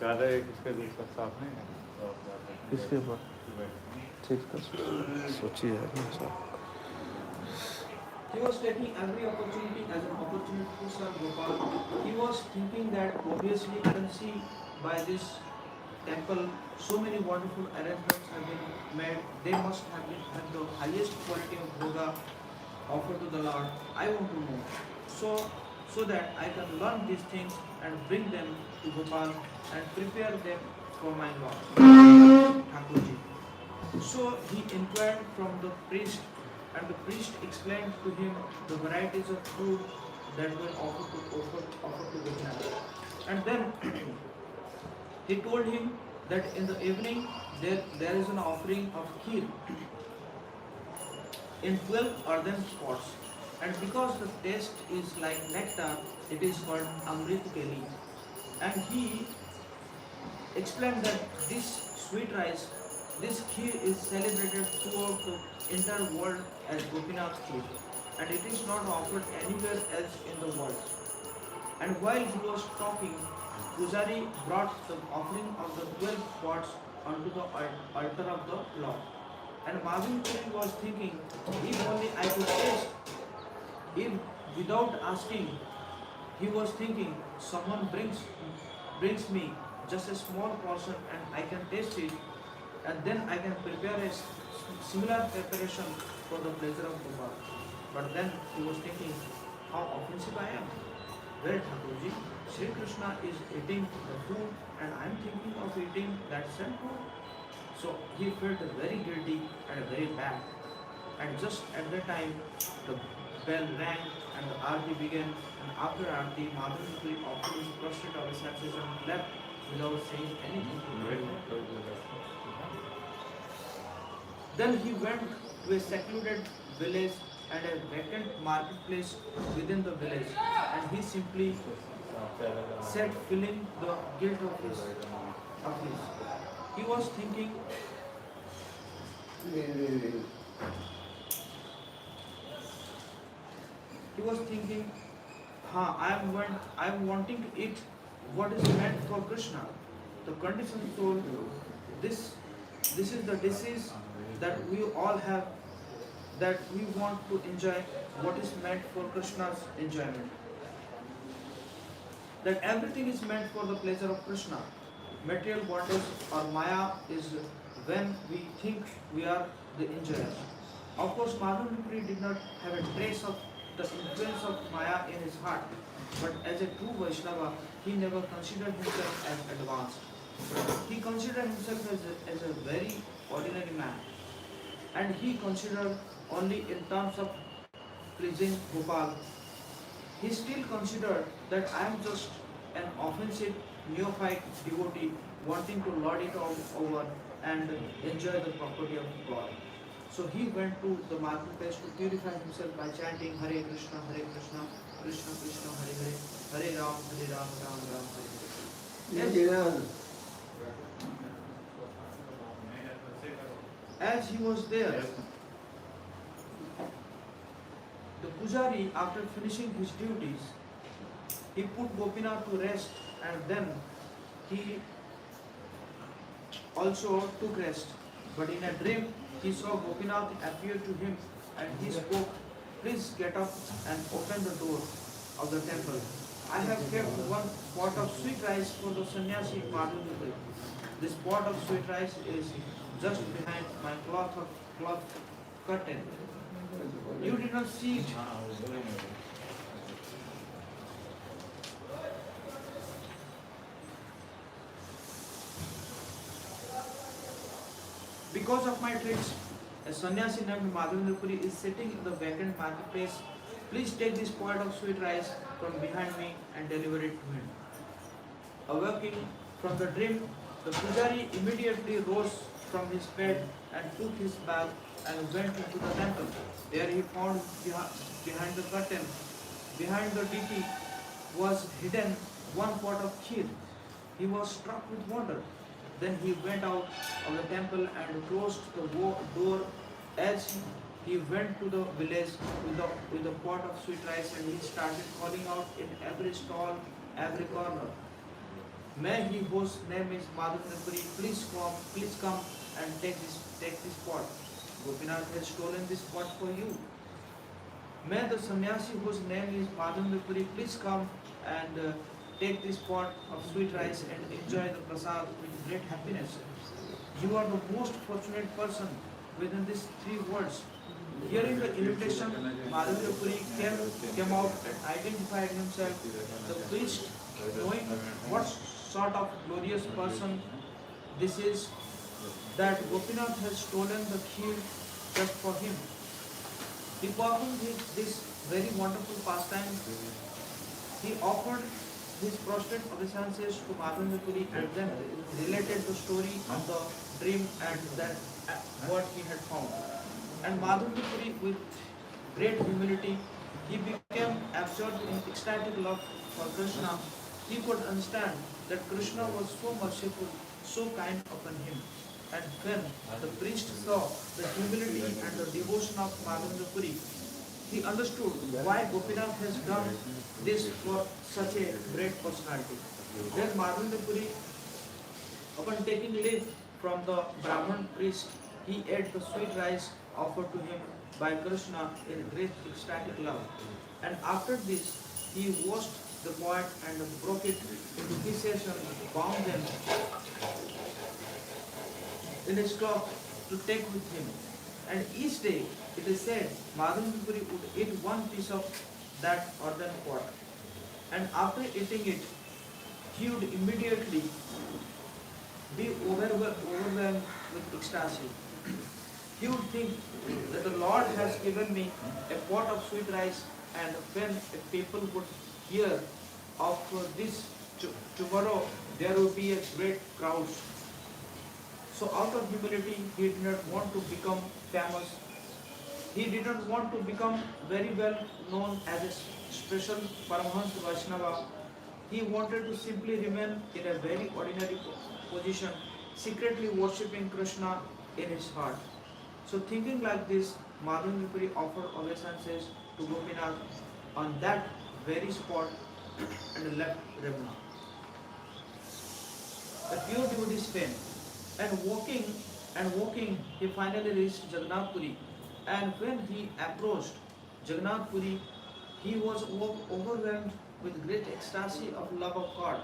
ज़्यादा एक इसके दूसरा साफ नहीं है किसके ऊपर ठीक है सोचिए He was taking every opportunity as an opportunity to serve Gopal. He was thinking that obviously you can see by this temple so many wonderful arrangements have been made. They must have been at the highest quality of bhoga offered to the Lord. I want to know. So that I can learn these things and bring them to Gopal and prepare them for my Lord. Thakurji. So he inquired from the priest, and the priest explained to him the varieties of food that were offered to Gopinath. And then he told him that in the evening there is an offering of kheer in 12 earthen pots. And because the taste is like nectar, it is called Amrit Keli. And he explained that this sweet rice, this kheer is celebrated throughout the entire world as Gopinath kheer, and it is not offered anywhere else in the world. And while he was talking, Pujari brought the offering of the 12 pots onto the altar of the Lord. And Marvin Puri was thinking, if only I could taste, if without asking, he was thinking, someone brings me just a small portion and I can taste it, and then I can prepare a similar preparation for the pleasure of Gopal. But then he was thinking, how offensive I am. Well, Thakurji, Sri Krishna is eating the food and I am thinking of eating that same food. So he felt very guilty and very bad. And just at that time, the bell rang and the aarti began. And after aarti, Madhavi Puri offered his prostrate obeisance and left without saying anything. Then he went to a secluded village and a vacant marketplace within the village, and he simply sat feeling the guilt of his. He was thinking, I am wanting to eat what is meant for Krishna. The condition told this is the disease that we all have, that we want to enjoy what is meant for Krishna's enjoyment. That everything is meant for the pleasure of Krishna. Material bondage or Maya is when we think we are the enjoyer. Of course, Madhavipuri did not have a trace of the influence of Maya in his heart, but as a true Vaishnava, he never considered himself as advanced. He considered himself as a very ordinary man, and he considered only in terms of pleasing Gopal. He still considered that I am just an offensive neophyte devotee wanting to lord it all over and enjoy the property of God. So he went to the marketplace to purify himself by chanting Hare Krishna, Krishna Krishna, Hare Hare, Hare Ram, Ram Ram, Hare Hare. As he was there, the pujari, after finishing his duties, he put Gopinath to rest, and then he also took rest. But in a dream, he saw Gopinath appear to him, and he spoke, "Please get up and open the door of the temple. I have kept one pot of sweet rice for the sannyasi Madhavipuri. This pot of sweet rice is just behind my cloth curtain. You did not see it. Because of my tricks, a sannyasi named Madhavipuri is sitting in the vacant marketplace. Please take this pot of sweet rice from behind me and deliver it to him." Awaking from the dream, the pujari immediately rose from his bed and took his bag and went into the temple. There he found behind the curtain, behind the deity, was hidden one pot of kheer. He was struck with wonder. Then he went out of the temple and closed the door. As he went to the village with the pot of sweet rice, and he started calling out in every stall, every corner, May he whose name is Madhavendra, please come and take this pot. Gopinath has stolen this pot for you. May the sannyasi whose name is Madhavendra, please come and take this pot of sweet rice and enjoy the prasad with great happiness. You are the most fortunate person within these three words. Hearing the invitation, Madhavendra came out and identified himself. The priest, knowing what sort of glorious person this is, that Gopinath has stolen the kheer just for him. He performed this very wonderful pastime. He offered his prostrate obeisances to Madhavendra and then related the story of the dream and that what he had found. And Madhavendra, with great humility, he became absorbed in ecstatic love for Krishna. He could understand that Krishna was so merciful, so kind upon him. And when the priest saw the humility and the devotion of Madhavendra, he understood why Gopinath has done this for such a great personality. Then Madhavendra, upon taking leave from the Brahman priest, he ate the sweet rice offered to him by Krishna in great ecstatic love. And after this, he washed the pot and broke it into pieces and bound them in his cloth to take with him. And each day, it is said, Madhavendra would eat one piece of that earthen pot. And after eating it, he would immediately be overwhelmed with ecstasy. He would think that the Lord has given me a pot of sweet rice, and when people would hear of this tomorrow, there will be a great crowd. So out of humility, he did not want to become famous. He did not want to become very well known as a special Paramahans Vaishnava. He wanted to simply remain in a very ordinary position, secretly worshipping Krishna in his heart. So thinking like this, Madhavendra offered obeisances to Gopinath on that very spot and left Ravana. The pure devotee's fame. And walking, he finally reached Jagannath Puri. And when he approached Jagannath Puri, he was overwhelmed with great ecstasy of love of God.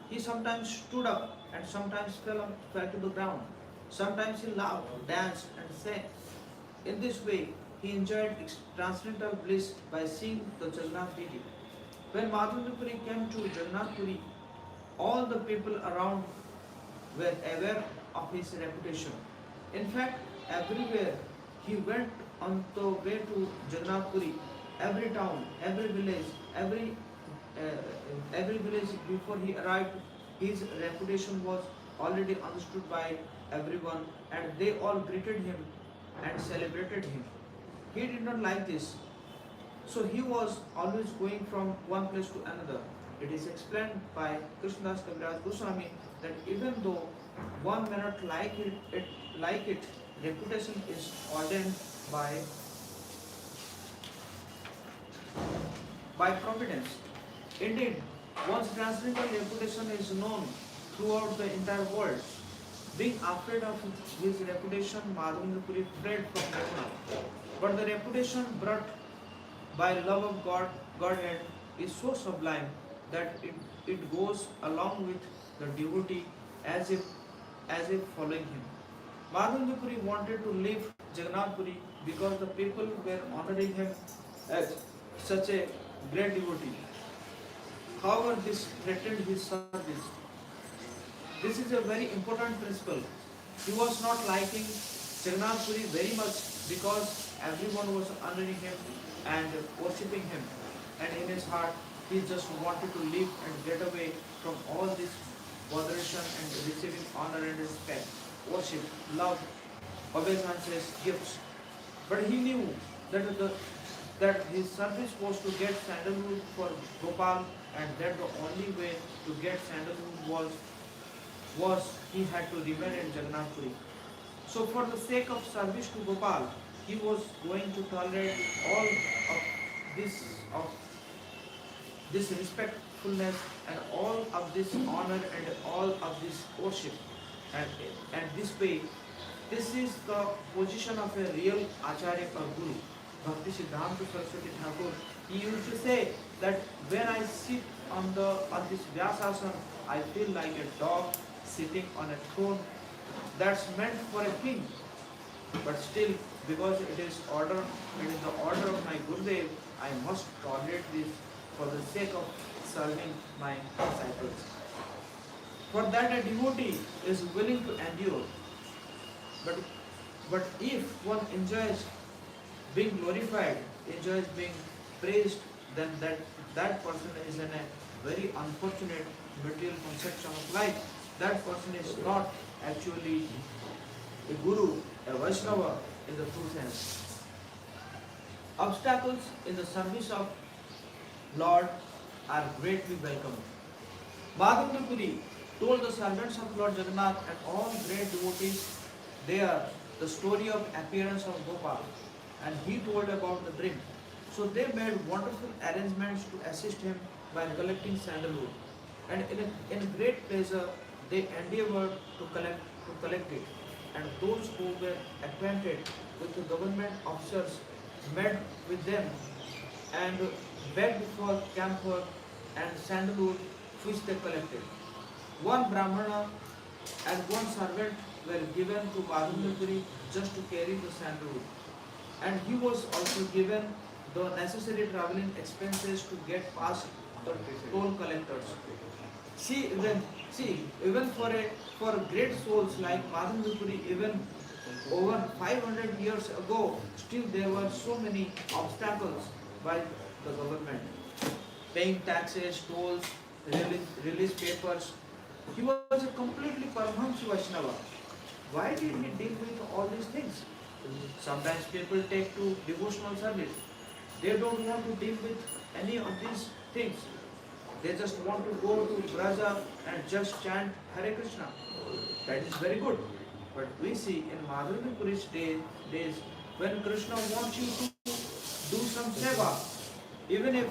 He sometimes stood up and sometimes fell to the ground. Sometimes he laughed, danced, and sang. In this way, he enjoyed transcendental bliss by seeing the Jagannath deity. When Madhavendra came to Jagannath Puri, all the people around were aware of his reputation. In fact, everywhere he went on the way to Jagannath Puri, every town, every village, every village before he arrived, his reputation was already understood by everyone, and they all greeted him and celebrated him. He did not like this, so he was always going from one place to another. It is explained by Krishnadas Kaviraj Goswami that even though one may not like it, reputation is ordained by providence. Indeed, one's transcendental reputation is known throughout the entire world. Being afraid of his reputation, Madhavendra fled from Ravana. But the reputation brought by love of Godhead is so sublime that it goes along with the devotee as if following him. Madhavendra wanted to leave Jagannath Puri because the people were honoring him as such a great devotee. However, this threatened his service. This is a very important principle. He was not liking Jagannath Puri very much because everyone was honoring him and worshipping him. And in his heart, he just wanted to leave and get away from all this botheration and receiving honor and respect, worship, love, obeisances, gifts. But he knew that his service was to get sandalwood for Gopal, and that the only way to get sandalwood was he had to remain in Jagannath Puri. So for the sake of service to Gopal, he was going to tolerate all of this respect thankfulness and all of this honor and all of this worship. And this way, this is the position of a real Acharya or Guru. Bhakti Siddhanta Saraswati Thakur, he used to say that when I sit on this Vyasasana, I feel like a dog sitting on a throne that's meant for a king. But still, because it is the order of my Gurudev, I must tolerate this for the sake of serving my disciples. For that a devotee is willing to endure. But if one enjoys being glorified, enjoys being praised, then that person is in a very unfortunate material conception of life. That person is not actually a guru, a Vaishnava in the true sense. Obstacles in the service of Lord are greatly welcome. Madhavendra Puri told the servants of Lord Jagannath and all great devotees there the story of appearance of Gopal, and he told about the dream. So they made wonderful arrangements to assist him by collecting sandalwood, and in great pleasure they endeavored to collect it. And those who were acquainted with the government officers met with them and begged for camphor and sandalwood which they collected. One Brahmana and one servant were given to Madhavendra Puri just to carry the sandalwood, and he was also given the necessary travelling expenses to get past the toll collectors. Even for great souls like Madhavendra Puri, even over 500 years ago, still there were so many obstacles by the government. Paying taxes, tolls, release papers. He was a completely Paramahamsa Vaishnava. Why did he deal with all these things? Sometimes people take to devotional service. They don't want to deal with any of these things. They just want to go to Braja and just chant Hare Krishna. That is very good. But we see in Madhavendra Puri's days, when Krishna wants you to do some seva, even if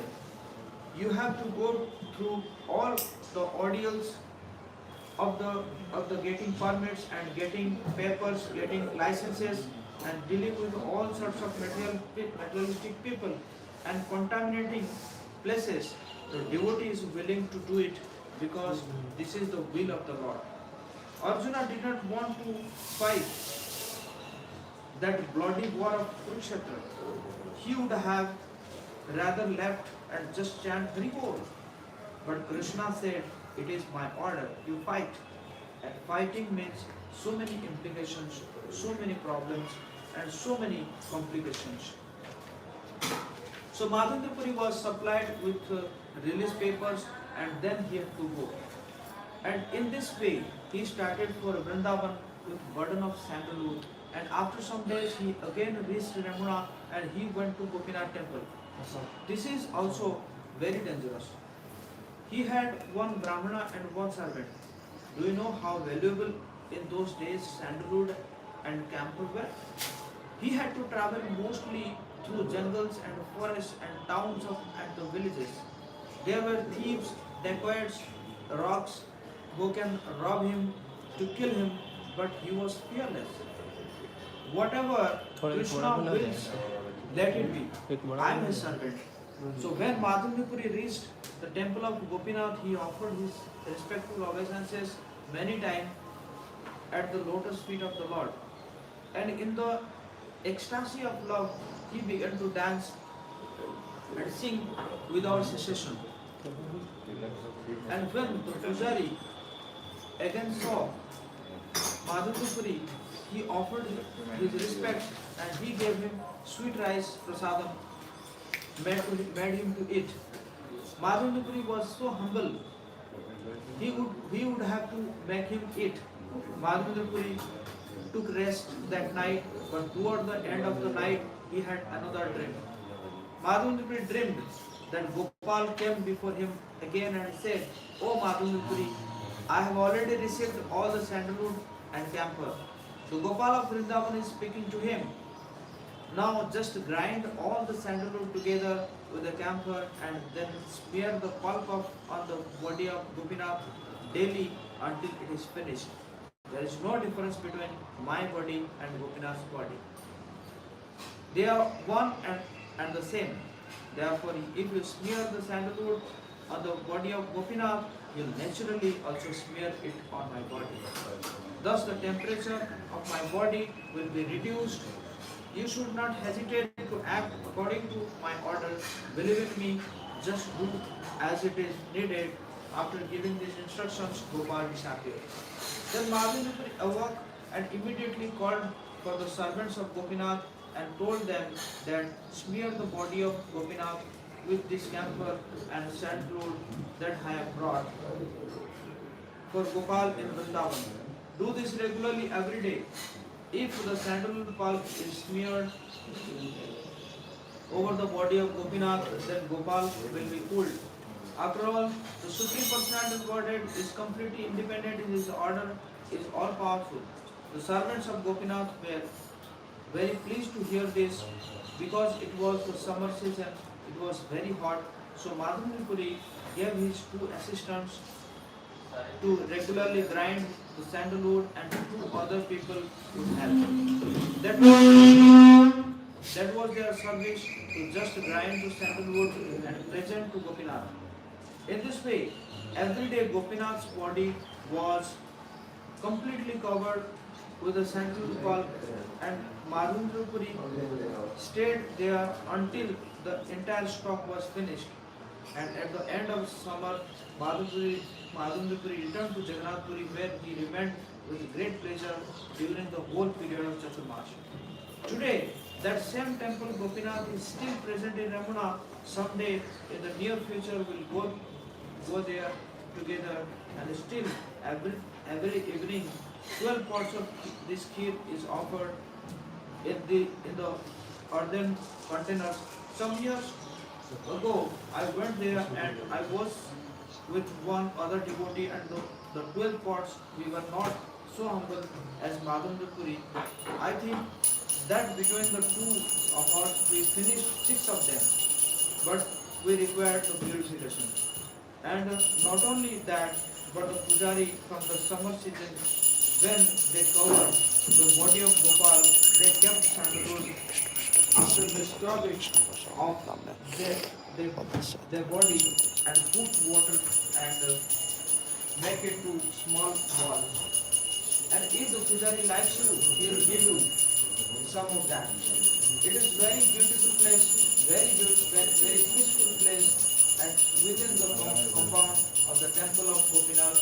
you have to go through all the ordeals of the getting permits and getting papers, getting licenses, and dealing with all sorts of materialistic people and contaminating places, the devotee is willing to do it because this is the will of the Lord. Arjuna did not want to fight that bloody war of Kurukshetra. He would have rather left and just chant Hari Bol. But Krishna said, it is my order, you fight. And fighting means so many implications, so many problems, and so many complications. So Madhavendra Puri was supplied with release papers, and then he had to go. And in this way, he started for Vrindavan with burden of sandalwood. And after some days, he again reached Ramuna and he went to Gopinath temple. This is also very dangerous. He had one Brahmana and one servant. Do you know how valuable in those days sandalwood and camphor were? He had to travel mostly through jungles and forests and towns and the villages. There were thieves, dacoits, rogues who can rob him, to kill him, but he was fearless. Whatever Krishna wills, let it be. I am his servant. So when Madhavendra Puri reached the temple of Gopinath, he offered his respectful obeisances many times at the lotus feet of the Lord. And in the ecstasy of love, he began to dance and sing without cessation. And when the pujari again saw Madhavendra Puri, he offered his respects and he gave him sweet rice prasadam, made him to eat. Madhavendra Puri was so humble, he would have to make him eat. Madhavendra Puri took rest that night, but toward the end of the night, he had another dream. Madhavendra Puri dreamed that Gopal came before him again and said, "O Madhavendra Puri, I have already received all the sandalwood and camphor." So Gopal of Vrindavan is speaking to him. Now just grind all the sandalwood together with the camphor and then smear the pulp on the body of Gopinath daily until it is finished. There is no difference between my body and Gopinath's body. They are one and the same. Therefore, if you smear the sandalwood on the body of Gopinath, you naturally also smear it on my body. Thus, the temperature of my body will be reduced. You should not hesitate to act according to my orders. Believe in me, just do as it is needed. After giving these instructions, Gopal disappeared. Then Madhavendra awoke and immediately called for the servants of Gopinath and told them that smear the body of Gopinath with this camphor and sandalwood that I have brought for Gopal in Vrindavan. Do this regularly every day. If the sandalwood pulp is smeared over the body of Gopinath, then Gopal will be cooled. After all, the Supreme Personality of Godhead is completely independent in his order, is all powerful. The servants of Gopinath were very pleased to hear this because it was the summer season, it was very hot. So Madhavendra Puri gave his two assistants to regularly grind the sandalwood and two other people would help. That was their service to just grind the sandalwood and present to Gopinath. In this way, every day Gopinath's body was completely covered with the sandalwood pulp and Madhavendra Puri stayed there until the entire stock was finished. And at the end of summer, Madhavendra Puri returned to Jagannath Puri where he remained with great pleasure during the whole period of Chaturmash. Today, that same temple Gopinath is still present in Ramuna. Someday in the near future we'll go there together and still every evening 12 pots of this kheer is offered in the earthen containers. Some years ago I went there and I was with one other devotee and the 12 pots we were not so humble as Madhavendra Puri. I think that between the two of us we finished 6 of them, but we required the purification. And not only that, but the pujari from the summer season, when they covered the body of Gopal, they kept sandalwood after the scrubbing of their body and put water and make it to small balls. And if the pujari likes you, he will give you some of that. It is very beautiful place, very peaceful place, and within the compound of the temple of Gopinath.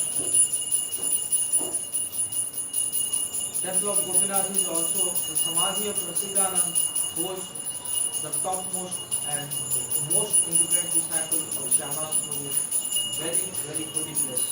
Temple of Gopinath is also the Samadhi of Rasikanand, who was the topmost and most independent disciple of Shyama Prabhu. Very holy place.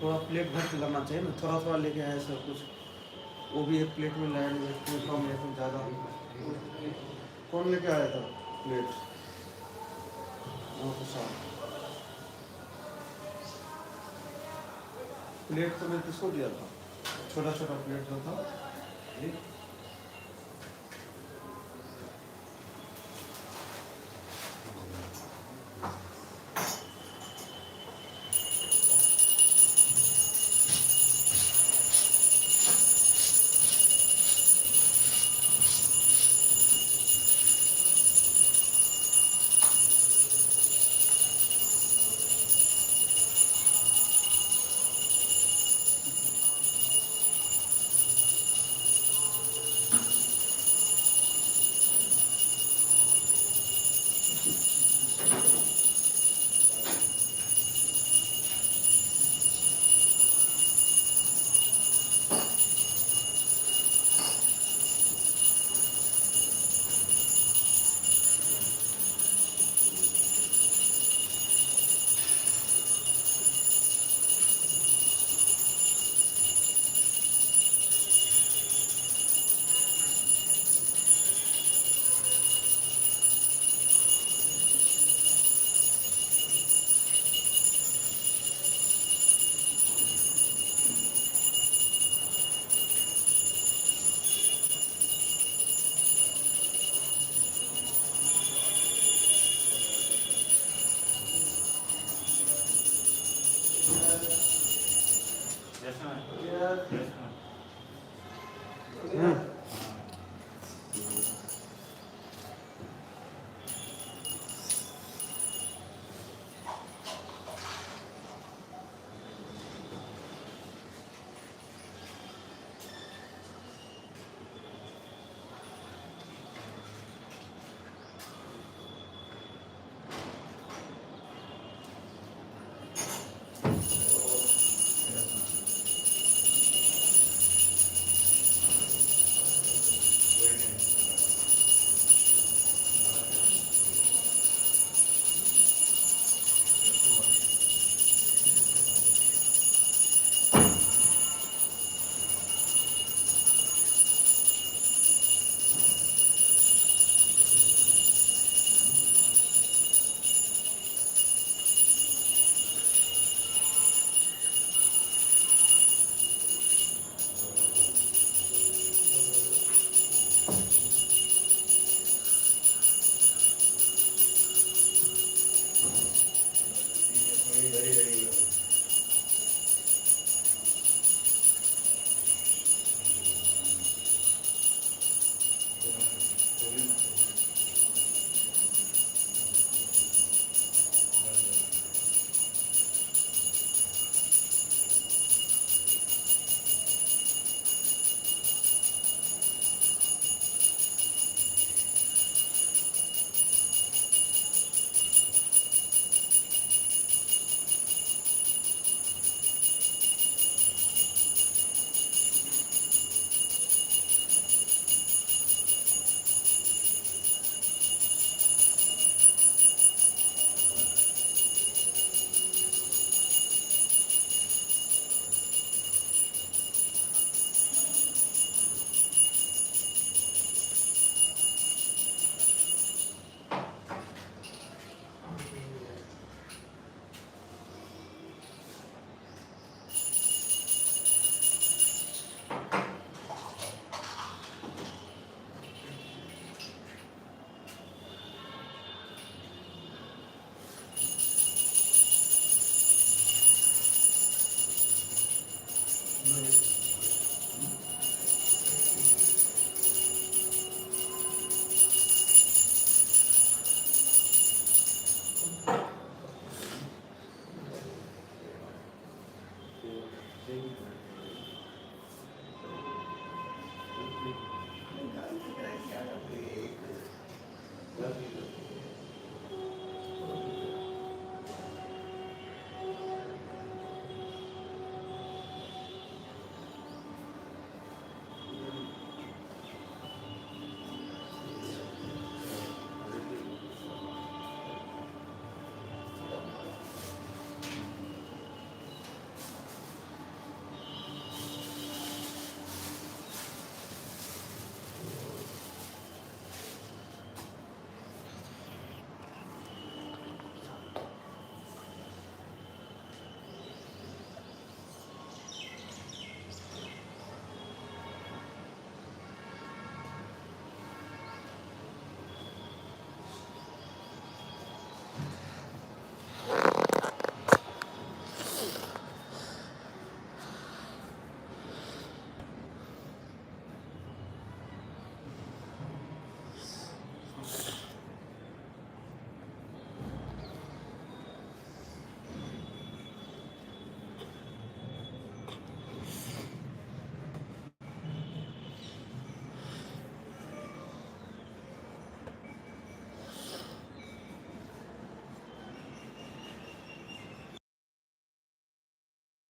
थोड़ा plate भर के लाना चाहिए ना, थोड़ा थोड़ा लेके आए सब कुछ, वो भी एक प्लेट में लाया कम है तो ज़्यादा। कौन लेके आया था प्लेट? तो साथ प्लेट तो मैं किसको दिया था? छोटा छोटा प्लेट जो था